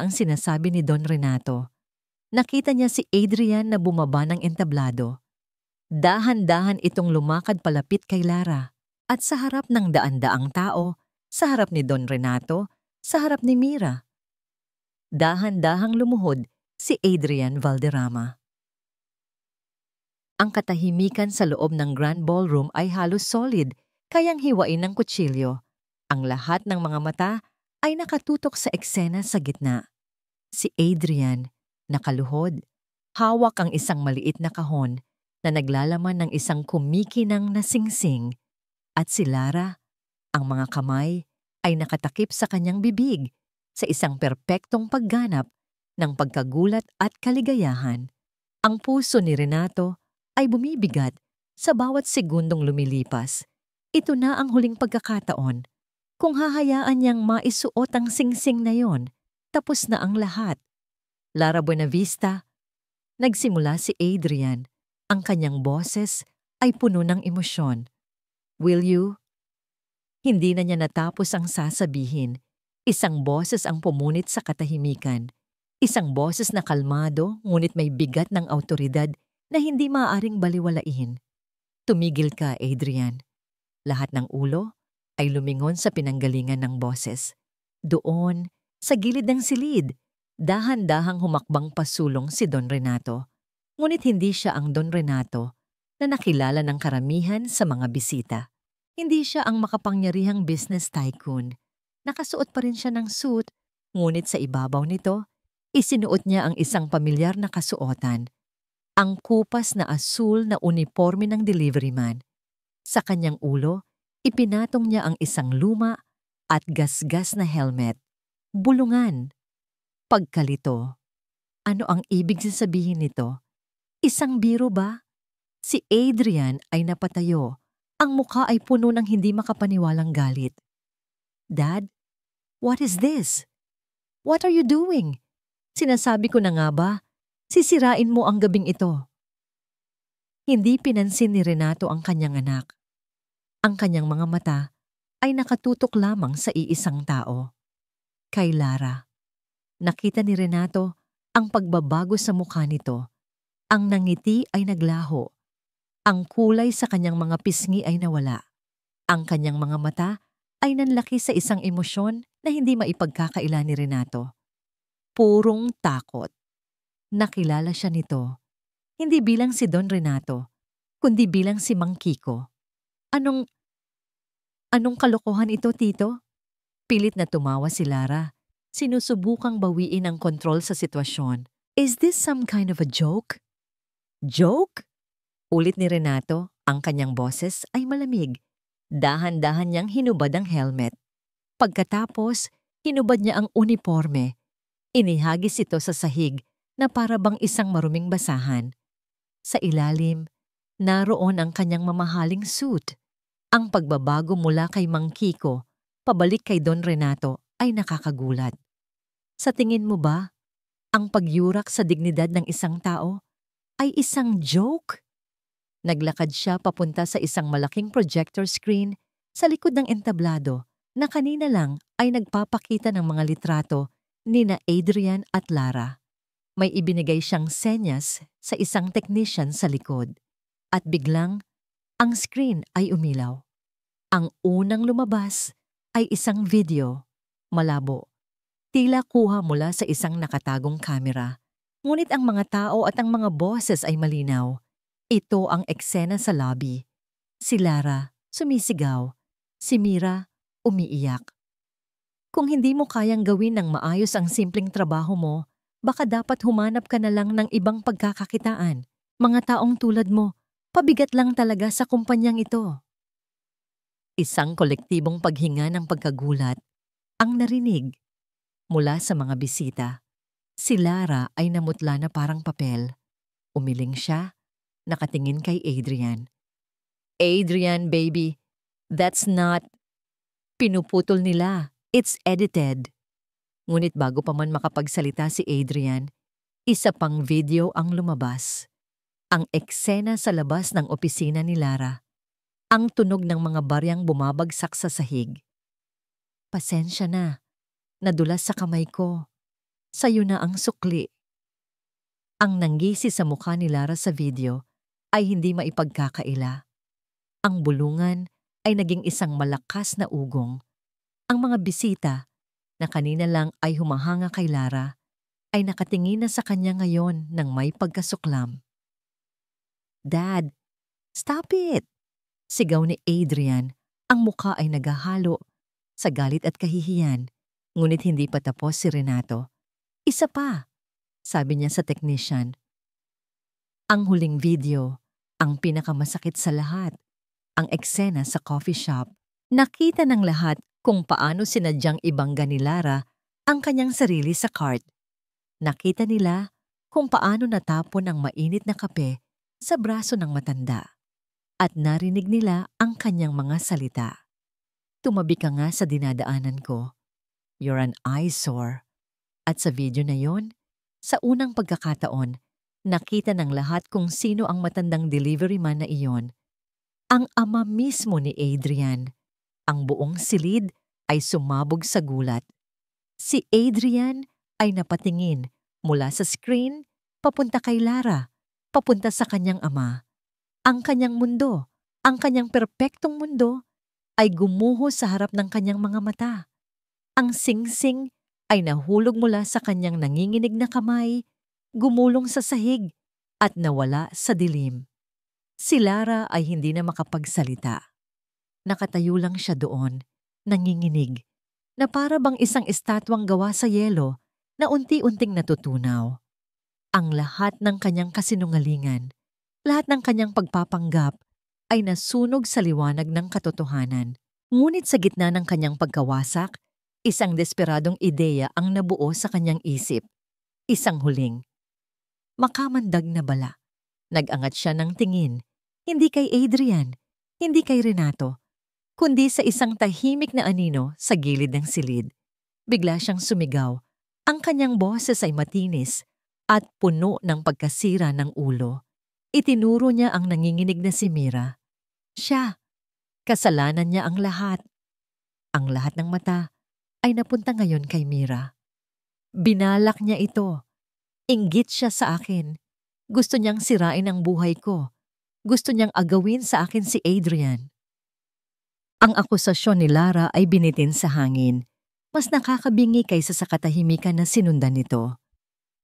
ang sinasabi ni Don Renato. Nakita niya si Adrian na bumaba ng entablado. Dahan-dahan itong lumakad palapit kay Lara at sa harap ng daan-daang tao, sa harap ni Don Renato, sa harap ni Mira. Dahan-dahang lumuhod si Adrian Valderrama. Ang katahimikan sa loob ng Grand Ballroom ay halos solid, kayang hiwain ng kutsilyo. Ang lahat ng mga mata ay nakatutok sa eksena sa gitna. Si Adrian, nakaluhod, hawak ang isang maliit na kahon na naglalaman ng isang kumikinang na singsing. At si Lara, ang mga kamay ay nakatakip sa kanyang bibig sa isang perpektong pagganap ng pagkagulat at kaligayahan. Ang puso ni Renato ay bumibigat sa bawat segundong lumilipas. Ito na ang huling pagkakataon. Kung hahayaan niyang maisuot ang singsing na yon, tapos na ang lahat. Lara Buenavista, nagsimula si Adrian. Ang kanyang boses ay puno ng emosyon. "Will you?" Hindi na niya natapos ang sasabihin. Isang boses ang pumunit sa katahimikan. Isang boses na kalmado ngunit may bigat ng awtoridad na hindi maaaring baliwalain. "Tumigil ka, Adrian." Lahat ng ulo ay lumingon sa pinanggalingan ng boses. Doon, sa gilid ng silid, dahan-dahang humakbang pasulong si Don Renato. Ngunit hindi siya ang Don Renato na nakilala ng karamihan sa mga bisita. Hindi siya ang makapangyarihang business tycoon. Nakasuot pa rin siya ng suit, ngunit sa ibabaw nito, isinuot niya ang isang pamilyar na kasuotan. Ang kupas na asul na uniforme ng deliveryman. Sa kanyang ulo, ipinatong niya ang isang luma at gasgas na helmet. Bulungan. Pagkalito. Ano ang ibig sabihin nito? Isang biro ba? Si Adrian ay napatayo. Ang mukha ay puno ng hindi makapaniwalang galit. Dad, what is this? What are you doing? Sinasabi ko na nga ba, sisirain mo ang gabing ito. Hindi pinansin ni Renato ang kanyang anak. Ang kanyang mga mata ay nakatutok lamang sa iisang tao. Kay Lara. Nakita ni Renato ang pagbabago sa mukha nito. Ang nangiti ay naglaho. Ang kulay sa kanyang mga pisngi ay nawala. Ang kanyang mga mata ay nanlaki sa isang emosyon na hindi maipagkakaila ni Renato. Purong takot. Nakilala siya nito. Hindi bilang si Don Renato, kundi bilang si Mang Kiko. Anong kalokohan ito, Tito? Pilit na tumawa si Lara. Sinusubukang bawiin ang kontrol sa sitwasyon. Is this some kind of a joke? Joke? Ulit ni Renato, ang kanyang boses ay malamig. Dahan-dahan niyang hinubad ang helmet. Pagkatapos, hinubad niya ang uniforme. Inihagis ito sa sahig na para bang isang maruming basahan. Sa ilalim, naroon ang kanyang mamahaling suit. Ang pagbabago mula kay Mang Kiko, pabalik kay Don Renato ay nakakagulat. Sa tingin mo ba, ang pagyurak sa dignidad ng isang tao ay isang joke? Naglakad siya papunta sa isang malaking projector screen sa likod ng entablado na kanina lang ay nagpapakita ng mga litrato ni na Adrian at Lara. May ibinigay siyang senyas sa isang technician sa likod. At biglang, ang screen ay umilaw. Ang unang lumabas ay isang video, malabo. Tila kuha mula sa isang nakatagong kamera. Ngunit ang mga tao at ang mga boses ay malinaw. Ito ang eksena sa lobby. Si Lara, sumisigaw. Si Mira, umiiyak. Kung hindi mo kayang gawin ng maayos ang simpleng trabaho mo, baka dapat humanap ka na lang ng ibang pagkakakitaan. Mga taong tulad mo, pabigat lang talaga sa kumpanyang ito. Isang kolektibong paghinga ng pagkagulat ang narinig mula sa mga bisita. Si Lara ay namutla na parang papel. Umiling siya, nakatingin kay Adrian. Adrian, baby, that's not... Pinuputol nila. It's edited. Ngunit bago pa man makapagsalita si Adrian, isa pang video ang lumabas. Ang eksena sa labas ng opisina ni Lara. Ang tunog ng mga baryang bumabagsak sa sahig. Pasensya na. Nadulas sa kamay ko. Sa'yo na ang sukli. Ang nanggisi sa mukha ni Lara sa video ay hindi maipagkakaila. Ang bulungan ay naging isang malakas na ugong. Ang mga bisita na kanina lang ay humahanga kay Lara ay nakatingin na sa kanya ngayon ng may pagkasuklam. Dad, stop it! Sigaw ni Adrian, ang mukha ay naghahalo sa galit at kahihiyan, ngunit hindi pa tapos si Renato. Isa pa, sabi niya sa technician. Ang huling video, ang pinakamasakit sa lahat, ang eksena sa coffee shop. Nakita ng lahat kung paano sinadyang ibangga ni Lara ang kanyang sarili sa cart. Nakita nila kung paano natapon ang mainit na kape sa braso ng matanda. At narinig nila ang kanyang mga salita. Tumabi ka nga sa dinadaanan ko. You're an eyesore. At sa video na yon, sa unang pagkakataon, nakita ng lahat kung sino ang matandang delivery man na iyon. Ang ama mismo ni Adrian. Ang buong silid ay sumabog sa gulat. Si Adrian ay napatingin mula sa screen, papunta kay Lara, papunta sa kanyang ama. Ang kanyang mundo, ang kanyang perpektong mundo, ay gumuho sa harap ng kanyang mga mata. Ang singsing ay nahulog mula sa kanyang nanginginig na kamay, gumulong sa sahig, at nawala sa dilim. Si Lara ay hindi na makapagsalita. Nakatayo lang siya doon, nanginginig, na para bang isang estatwang gawa sa yelo na unti-unting natutunaw. Ang lahat ng kanyang kasinungalingan, lahat ng kanyang pagpapanggap ay nasunog sa liwanag ng katotohanan. Ngunit sa gitna ng kanyang pagkawasak, Isang desperadong ideya ang nabuo sa kanyang isip. Isang huling, makamandag na bala. Nag-angat siya ng tingin, hindi kay Adrian, hindi kay Renato, kundi sa isang tahimik na anino sa gilid ng silid. Bigla siyang sumigaw. Ang kanyang boses ay matinis at puno ng pagkasira ng ulo. Itinuro niya ang nanginginig na si Mira. Siya, kasalanan niya ang lahat. Ang lahat ng mata ay napunta ngayon kay Mira. Binalak niya ito. Inggit siya sa akin. Gusto niyang sirain ang buhay ko. Gusto niyang agawin sa akin si Adrian. Ang akusasyon ni Lara ay binitin sa hangin. Mas nakakabingi kaysa sa katahimikan na sinundan nito.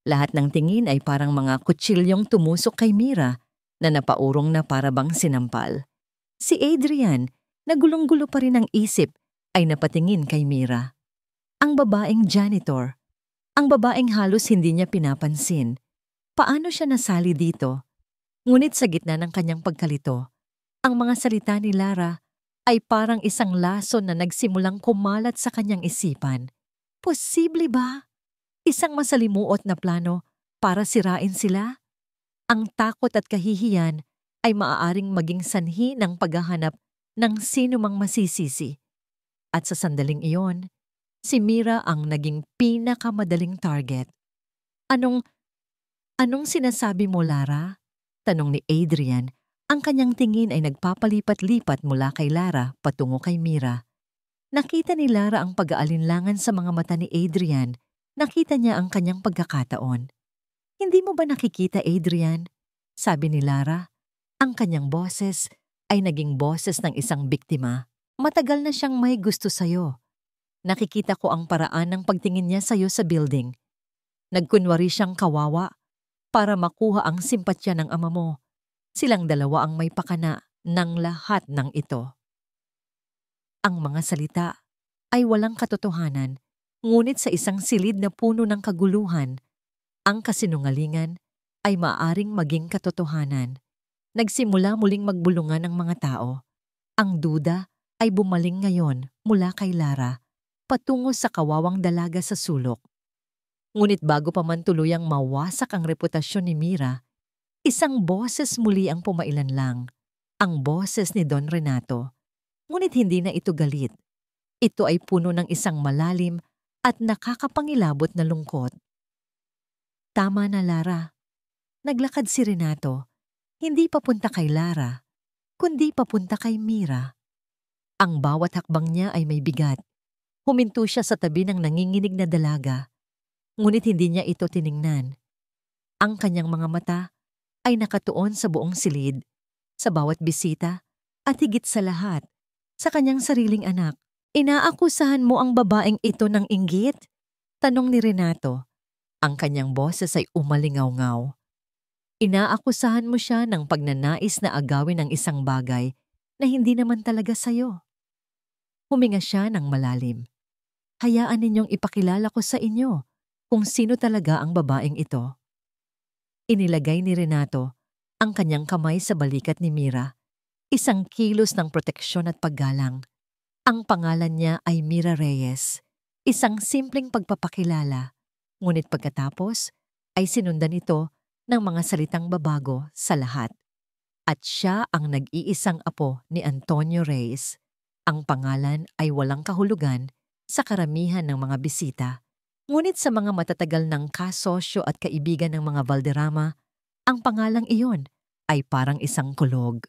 Lahat ng tingin ay parang mga kutsilyong tumusok kay Mira na napaurong na parabang sinampal. Si Adrian, nagulong-gulo pa rin ang isip, ay napatingin kay Mira. Ang babaeng janitor. Ang babaeng halos hindi niya pinapansin. Paano siya nasali dito? Ngunit sa gitna ng kanyang pagkalito, ang mga salita ni Lara ay parang isang lason na nagsimulang kumalat sa kanyang isipan. Posible ba? Isang masalimuot na plano para sirain sila? Ang takot at kahihiyan ay maaaring maging sanhi ng paghahanap ng sino mang masisisi. At sa sandaling iyon, si Mira ang naging pinakamadaling target. Anong sinasabi mo, Lara? Tanong ni Adrian. Ang kanyang tingin ay nagpapalipat-lipat mula kay Lara patungo kay Mira. Nakita ni Lara ang pag-aalinlangan sa mga mata ni Adrian. Nakita niya ang kanyang pagkakataon. Hindi mo ba nakikita, Adrian? Sabi ni Lara. Ang kanyang boses ay naging boses ng isang biktima. Matagal na siyang may gusto sa'yo. Nakikita ko ang paraan ng pagtingin niya sa'yo sa building. Nagkunwari siyang kawawa para makuha ang simpatya ng ama mo. Silang dalawa ang may pakana ng lahat ng ito. Ang mga salita ay walang katotohanan, ngunit sa isang silid na puno ng kaguluhan, ang kasinungalingan ay maaaring maging katotohanan. Nagsimula muling magbulungan ang mga tao. Ang duda ay bumaling ngayon mula kay Lara, patungo sa kawawang dalaga sa sulok. Ngunit bago pa man tuluyang mawasak ang reputasyon ni Mira, isang boses muli ang pumailanlang, ang boses ni Don Renato. Ngunit hindi na ito galit. Ito ay puno ng isang malalim at nakakapangilabot na lungkot. Tama na, Lara. Naglakad si Renato, hindi papunta kay Lara, kundi papunta kay Mira. Ang bawat hakbang niya ay may bigat. Huminto siya sa tabi ng nanginginig na dalaga. Ngunit hindi niya ito tiningnan. Ang kanyang mga mata ay nakatuon sa buong silid, sa bawat bisita, at higit sa lahat, sa kanyang sariling anak. Inaakusahan mo ang babaeng ito ng inggit? Tanong ni Renato. Ang kanyang boses ay umalingaw-ngaw. Inaakusahan mo siya ng pagnanais na agawin ang isang bagay na hindi naman talaga sayo. Huminga siya ng malalim. Hayaan ninyong ipakilala ko sa inyo kung sino talaga ang babaeng ito. Inilagay ni Renato ang kanyang kamay sa balikat ni Mira, isang kilos ng proteksyon at paggalang. Ang pangalan niya ay Mira Reyes, isang simpleng pagpapakilala, ngunit pagkatapos ay sinundan ito ng mga salitang babago sa lahat. At siya ang nag-iisang apo ni Antonio Reyes. Ang pangalan ay walang kahulugan sa karamihan ng mga bisita. Ngunit sa mga matatagal ng kasosyo at kaibigan ng mga Valderrama, ang pangalang iyon ay parang isang kulog.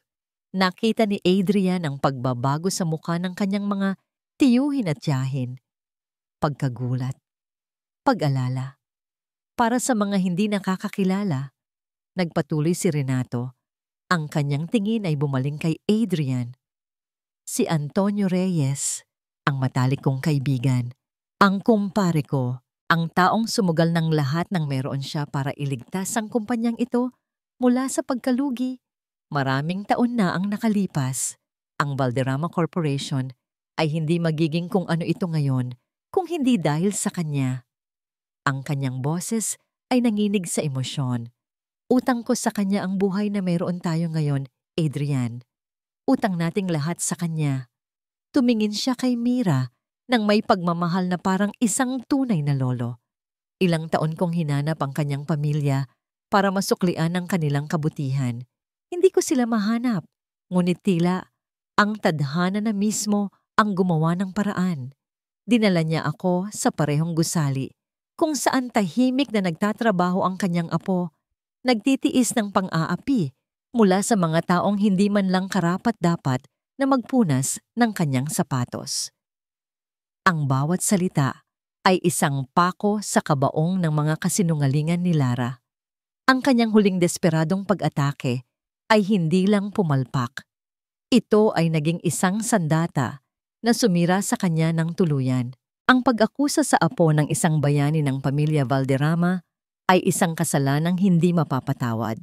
Nakita ni Adrian ang pagbabago sa mukha ng kanyang mga tiyuhin at tiyahin. Pagkagulat, pag-alala. Para sa mga hindi nakakakilala, nagpatuloy si Renato. Ang kanyang tingin ay bumaling kay Adrian. Si Antonio Reyes, ang matalik kong kaibigan, ang kumpare ko, ang taong sumugal ng lahat ng meron siya para iligtas ang kumpanyang ito mula sa pagkalugi. Maraming taon na ang nakalipas. Ang Valderrama Corporation ay hindi magiging kung ano ito ngayon kung hindi dahil sa kanya. Ang kanyang boses ay nanginig sa emosyon. Utang ko sa kanya ang buhay na meron tayo ngayon, Adrian. Utang nating lahat sa kanya. Tumingin siya kay Mira ng may pagmamahal na parang isang tunay na lolo. Ilang taon kong hinanap ang kanyang pamilya para masuklian ang kanilang kabutihan. Hindi ko sila mahanap, ngunit tila ang tadhana na mismo ang gumawa ng paraan. Dinala niya ako sa parehong gusali, kung saan tahimik na nagtatrabaho ang kanyang apo, nagtitiis ng pang-aapi mula sa mga taong hindi man lang karapat-dapat na magpunas ng kanyang sapatos. Ang bawat salita ay isang pako sa kabaong ng mga kasinungalingan ni Lara. Ang kanyang huling desperadong pag-atake ay hindi lang pumalpak. Ito ay naging isang sandata na sumira sa kanya ng tuluyan. Ang pag-akusa sa apo ng isang bayani ng pamilya Valderrama ay isang kasalanang hindi mapapatawad.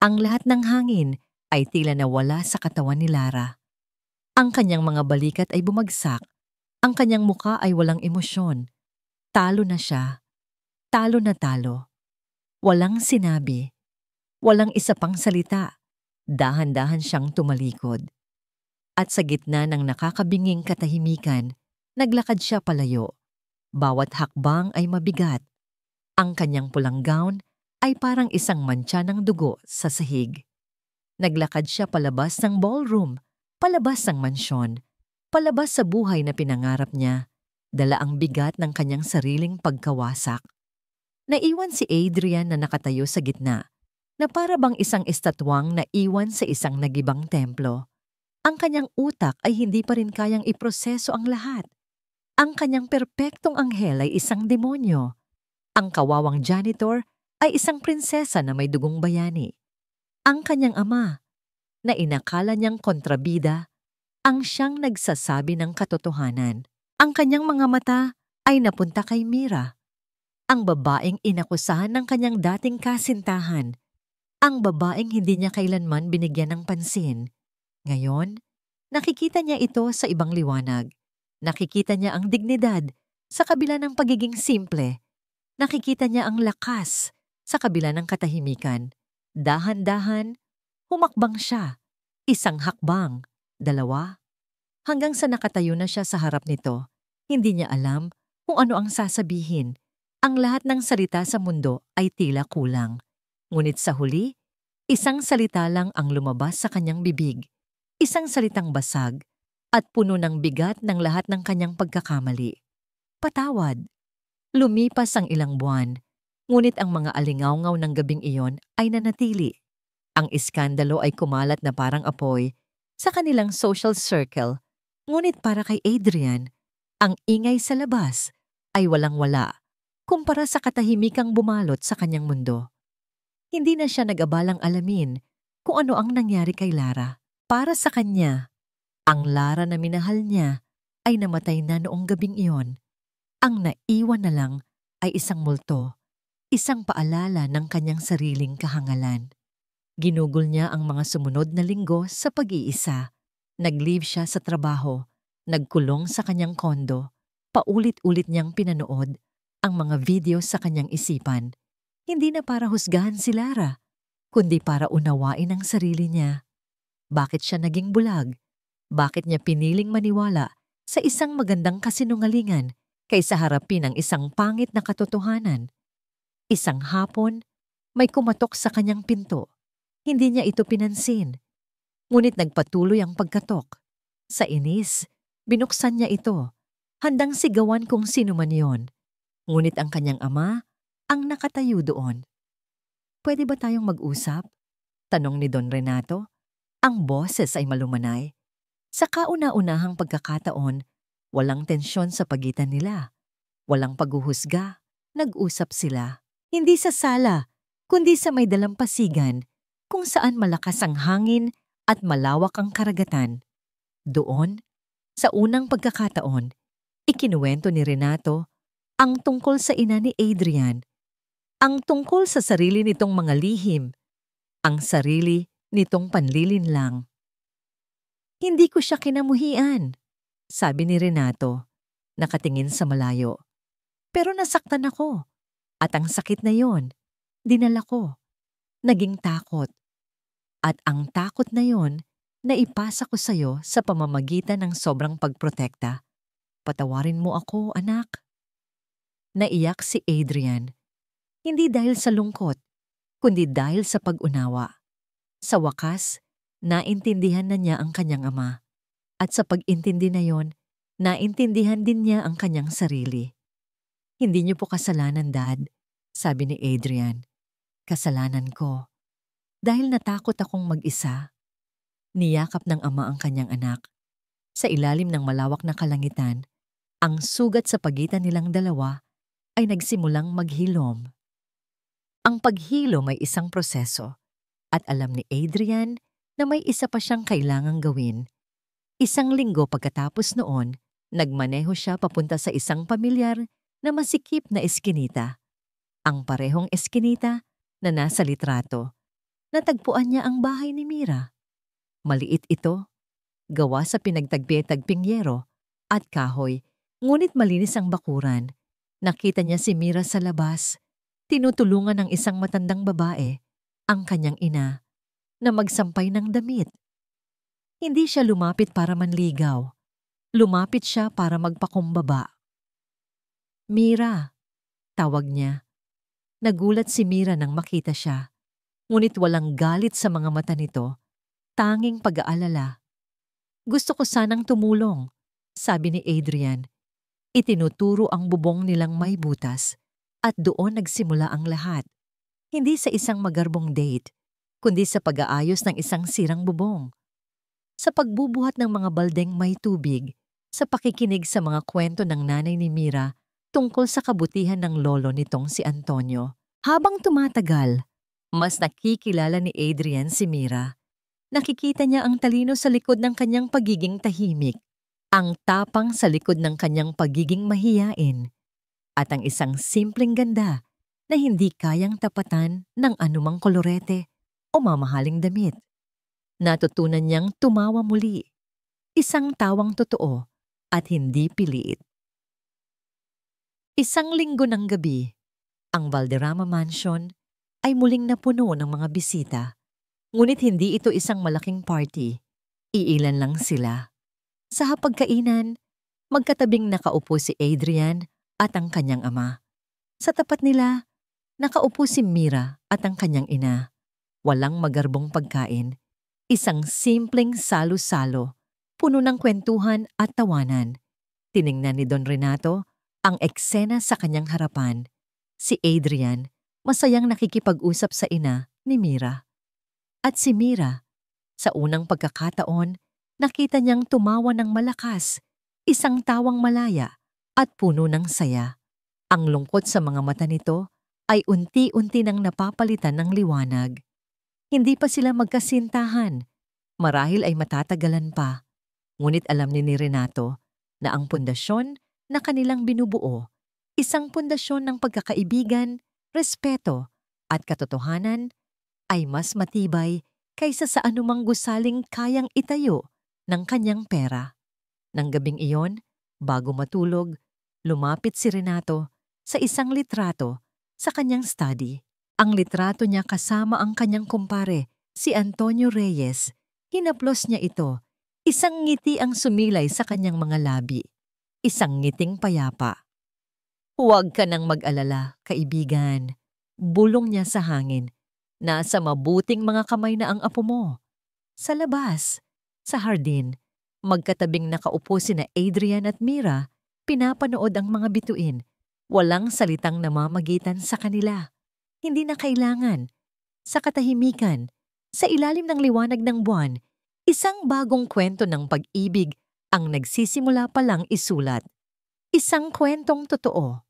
Ang lahat ng hangin ay tila nawala sa katawan ni Lara. Ang kanyang mga balikat ay bumagsak. Ang kanyang muka ay walang emosyon. Talo na siya. Talo na talo. Walang sinabi. Walang isa pang salita. Dahan-dahan siyang tumalikod. At sa gitna ng nakakabinging katahimikan, naglakad siya palayo. Bawat hakbang ay mabigat. Ang kanyang pulang gown ay parang isang mantsa ng dugo sa sahig. Naglakad siya palabas ng ballroom, palabas ng mansyon, palabas sa buhay na pinangarap niya, dala ang bigat ng kanyang sariling pagkawasak. Naiwan si Adrian na nakatayo sa gitna, na para bang isang estatwang naiwan sa isang nagibang templo. Ang kanyang utak ay hindi pa rin kayang iproseso ang lahat. Ang kanyang perpektong anghel ay isang demonyo. Ang kawawang janitor ay isang prinsesa na may dugong bayani. Ang kanyang ama, na inakala niyang kontrabida, ang siyang nagsasabi ng katotohanan. Ang kanyang mga mata ay napunta kay Mira, ang babaeng inakusahan ng kanyang dating kasintahan, ang babaeng hindi niya kailanman binigyan ng pansin. Ngayon, nakikita niya ito sa ibang liwanag. Nakikita niya ang dignidad sa kabila ng pagiging simple. Nakikita niya ang lakas sa kabila ng katahimikan. Dahan-dahan, humakbang siya. Isang hakbang, dalawa, hanggang sa nakatayo na siya sa harap nito. Hindi niya alam kung ano ang sasabihin. Ang lahat ng salita sa mundo ay tila kulang. Ngunit sa huli, isang salita lang ang lumabas sa kanyang bibig. Isang salitang basag at puno ng bigat ng lahat ng kanyang pagkakamali. Patawad. Lumipas ang ilang buwan, ngunit ang mga alingawngaw ng gabing iyon ay nanatili. Ang iskandalo ay kumalat na parang apoy sa kanilang social circle, ngunit para kay Adrian, ang ingay sa labas ay walang-wala kumpara sa katahimikang bumalot sa kanyang mundo. Hindi na siya nag-abalang alamin kung ano ang nangyari kay Lara. Para sa kanya, ang Lara na minahal niya ay namatay na noong gabing iyon. Ang naiwan na lang ay isang multo, isang paalala ng kanyang sariling kahangalan. Ginugol niya ang mga sumunod na linggo sa pag-iisa. Nag-leave siya sa trabaho, nagkulong sa kanyang kondo, paulit-ulit niyang pinanood ang mga video sa kanyang isipan. Hindi na para husgahan si Lara, kundi para unawain ang sarili niya. Bakit siya naging bulag? Bakit niya piniling maniwala sa isang magandang kasinungalingan kaysa harapin ang isang pangit na katotohanan? Isang hapon, may kumatok sa kanyang pinto. Hindi niya ito pinansin. Ngunit nagpatuloy ang pagkatok. Sa inis, binuksan niya ito. Handang sigawan kung sino man yon. Ngunit ang kanyang ama ang nakatayo doon. "Pwede ba tayong mag-usap?" tanong ni Don Renato. Ang boses ay malumanay. Sa kauna-unahang pagkakataon, walang tensyon sa pagitan nila. Walang paghuhusga. Nag-usap sila. Hindi sa sala, kundi sa may dalampasigan, kung saan malakas ang hangin at malawak ang karagatan. Doon, sa unang pagkakataon, ikinuwento ni Renato ang tungkol sa ina ni Adrian, ang tungkol sa sarili nitong mga lihim, ang sarili nitong panlilinlang. "Hindi ko siya kinamuhian," sabi ni Renato, nakatingin sa malayo. "Pero nasaktan ako, at ang sakit na yon, dinala ko. Naging takot. At ang takot na yon, naipasa ko sa'yo sa pamamagitan ng sobrang pagprotekta. Patawarin mo ako, anak. Naiyak si Adrian, hindi dahil sa lungkot, kundi dahil sa pag-unawa. Sa wakas, naintindihan na niya ang kanyang ama. At sa pag-intindi na yon, naintindihan din niya ang kanyang sarili. Hindi niyo po kasalanan, Dad, sabi ni Adrian. Kasalanan ko. Dahil natakot akong mag-isa. Niyakap ng ama ang kanyang anak. Sa ilalim ng malawak na kalangitan, ang sugat sa pagitan nilang dalawa ay nagsimulang maghilom. Ang paghilom ay isang proseso at alam ni Adrian na may isa pa siyang kailangang gawin. Isang linggo pagkatapos noon, nagmaneho siya papunta sa isang pamilyar na masikip na eskinita. Ang parehong eskinita na nasa litrato. Natagpuan niya ang bahay ni Mira. Maliit ito, gawa sa pinagtagpi-tagping yero at kahoy, ngunit malinis ang bakuran. Nakita niya si Mira sa labas, tinutulungan ng isang matandang babae, ang kanyang ina, na magsampay ng damit. Hindi siya lumapit para manligaw. Lumapit siya para magpakumbaba. Mira, tawag niya. Nagulat si Mira nang makita siya, ngunit walang galit sa mga mata nito, tanging pag-aalala. Gusto ko sanang tumulong, sabi ni Adrian. Itinuturo ang bubong nilang may butas at doon nagsimula ang lahat. Hindi sa isang magarbong date, kundi sa pag-aayos ng isang sirang bubong. Sa pagbubuhat ng mga baldeng may tubig, sa pakikinig sa mga kwento ng nanay ni Mira tungkol sa kabutihan ng lolo nitong si Antonio. Habang tumatagal, mas nakikilala ni Adrian si Mira. Nakikita niya ang talino sa likod ng kanyang pagiging tahimik, ang tapang sa likod ng kanyang pagiging mahiyain, at ang isang simpleng ganda na hindi kayang tapatan ng anumang kolorete o mamahaling damit. Natutunan niyang tumawa muli, isang tawang totoo at hindi piliit. Isang linggo ng gabi, ang Valderrama Mansion ay muling napuno ng mga bisita. Ngunit hindi ito isang malaking party. Iilan lang sila. Sa hapagkainan, magkatabing nakaupo si Adrian at ang kanyang ama. Sa tapat nila, nakaupo si Mira at ang kanyang ina. Walang magarbong pagkain. Isang simpleng salo-salo, puno ng kwentuhan at tawanan. Tiningnan ni Don Renato ang eksena sa kanyang harapan. Si Adrian, masayang nakikipag-usap sa ina ni Mira. At si Mira, sa unang pagkakataon, nakita niyang tumawa ng malakas, isang tawang malaya at puno ng saya. Ang lungkot sa mga mata nito ay unti-unti nang napapalitan ng liwanag. Hindi pa sila magkasintahan, marahil ay matatagalan pa. Ngunit alam ni Renato na ang pundasyon na kanilang binubuo, isang pundasyon ng pagkakaibigan, respeto at katotohanan, ay mas matibay kaysa sa anumang gusaling kayang itayo ng kanyang pera. Nang gabing iyon, bago matulog, lumapit si Renato sa isang litrato sa kanyang study. Ang litrato niya kasama ang kanyang kumpare, si Antonio Reyes. Hinaplos niya ito. Isang ngiti ang sumilay sa kanyang mga labi. Isang ngiting payapa. Huwag ka nang mag-alala, kaibigan. Bulong niya sa hangin. Nasa mabuting mga kamay na ang apo mo. Sa labas, sa hardin, magkatabing nakaupo sina Adrian at Mira, pinapanood ang mga bituin. Walang salitang namamagitan sa kanila. Hindi na kailangan. Sa katahimikan, sa ilalim ng liwanag ng buwan, isang bagong kwento ng pag-ibig ang nagsisimula pa lang isulat. Isang kwentong totoo.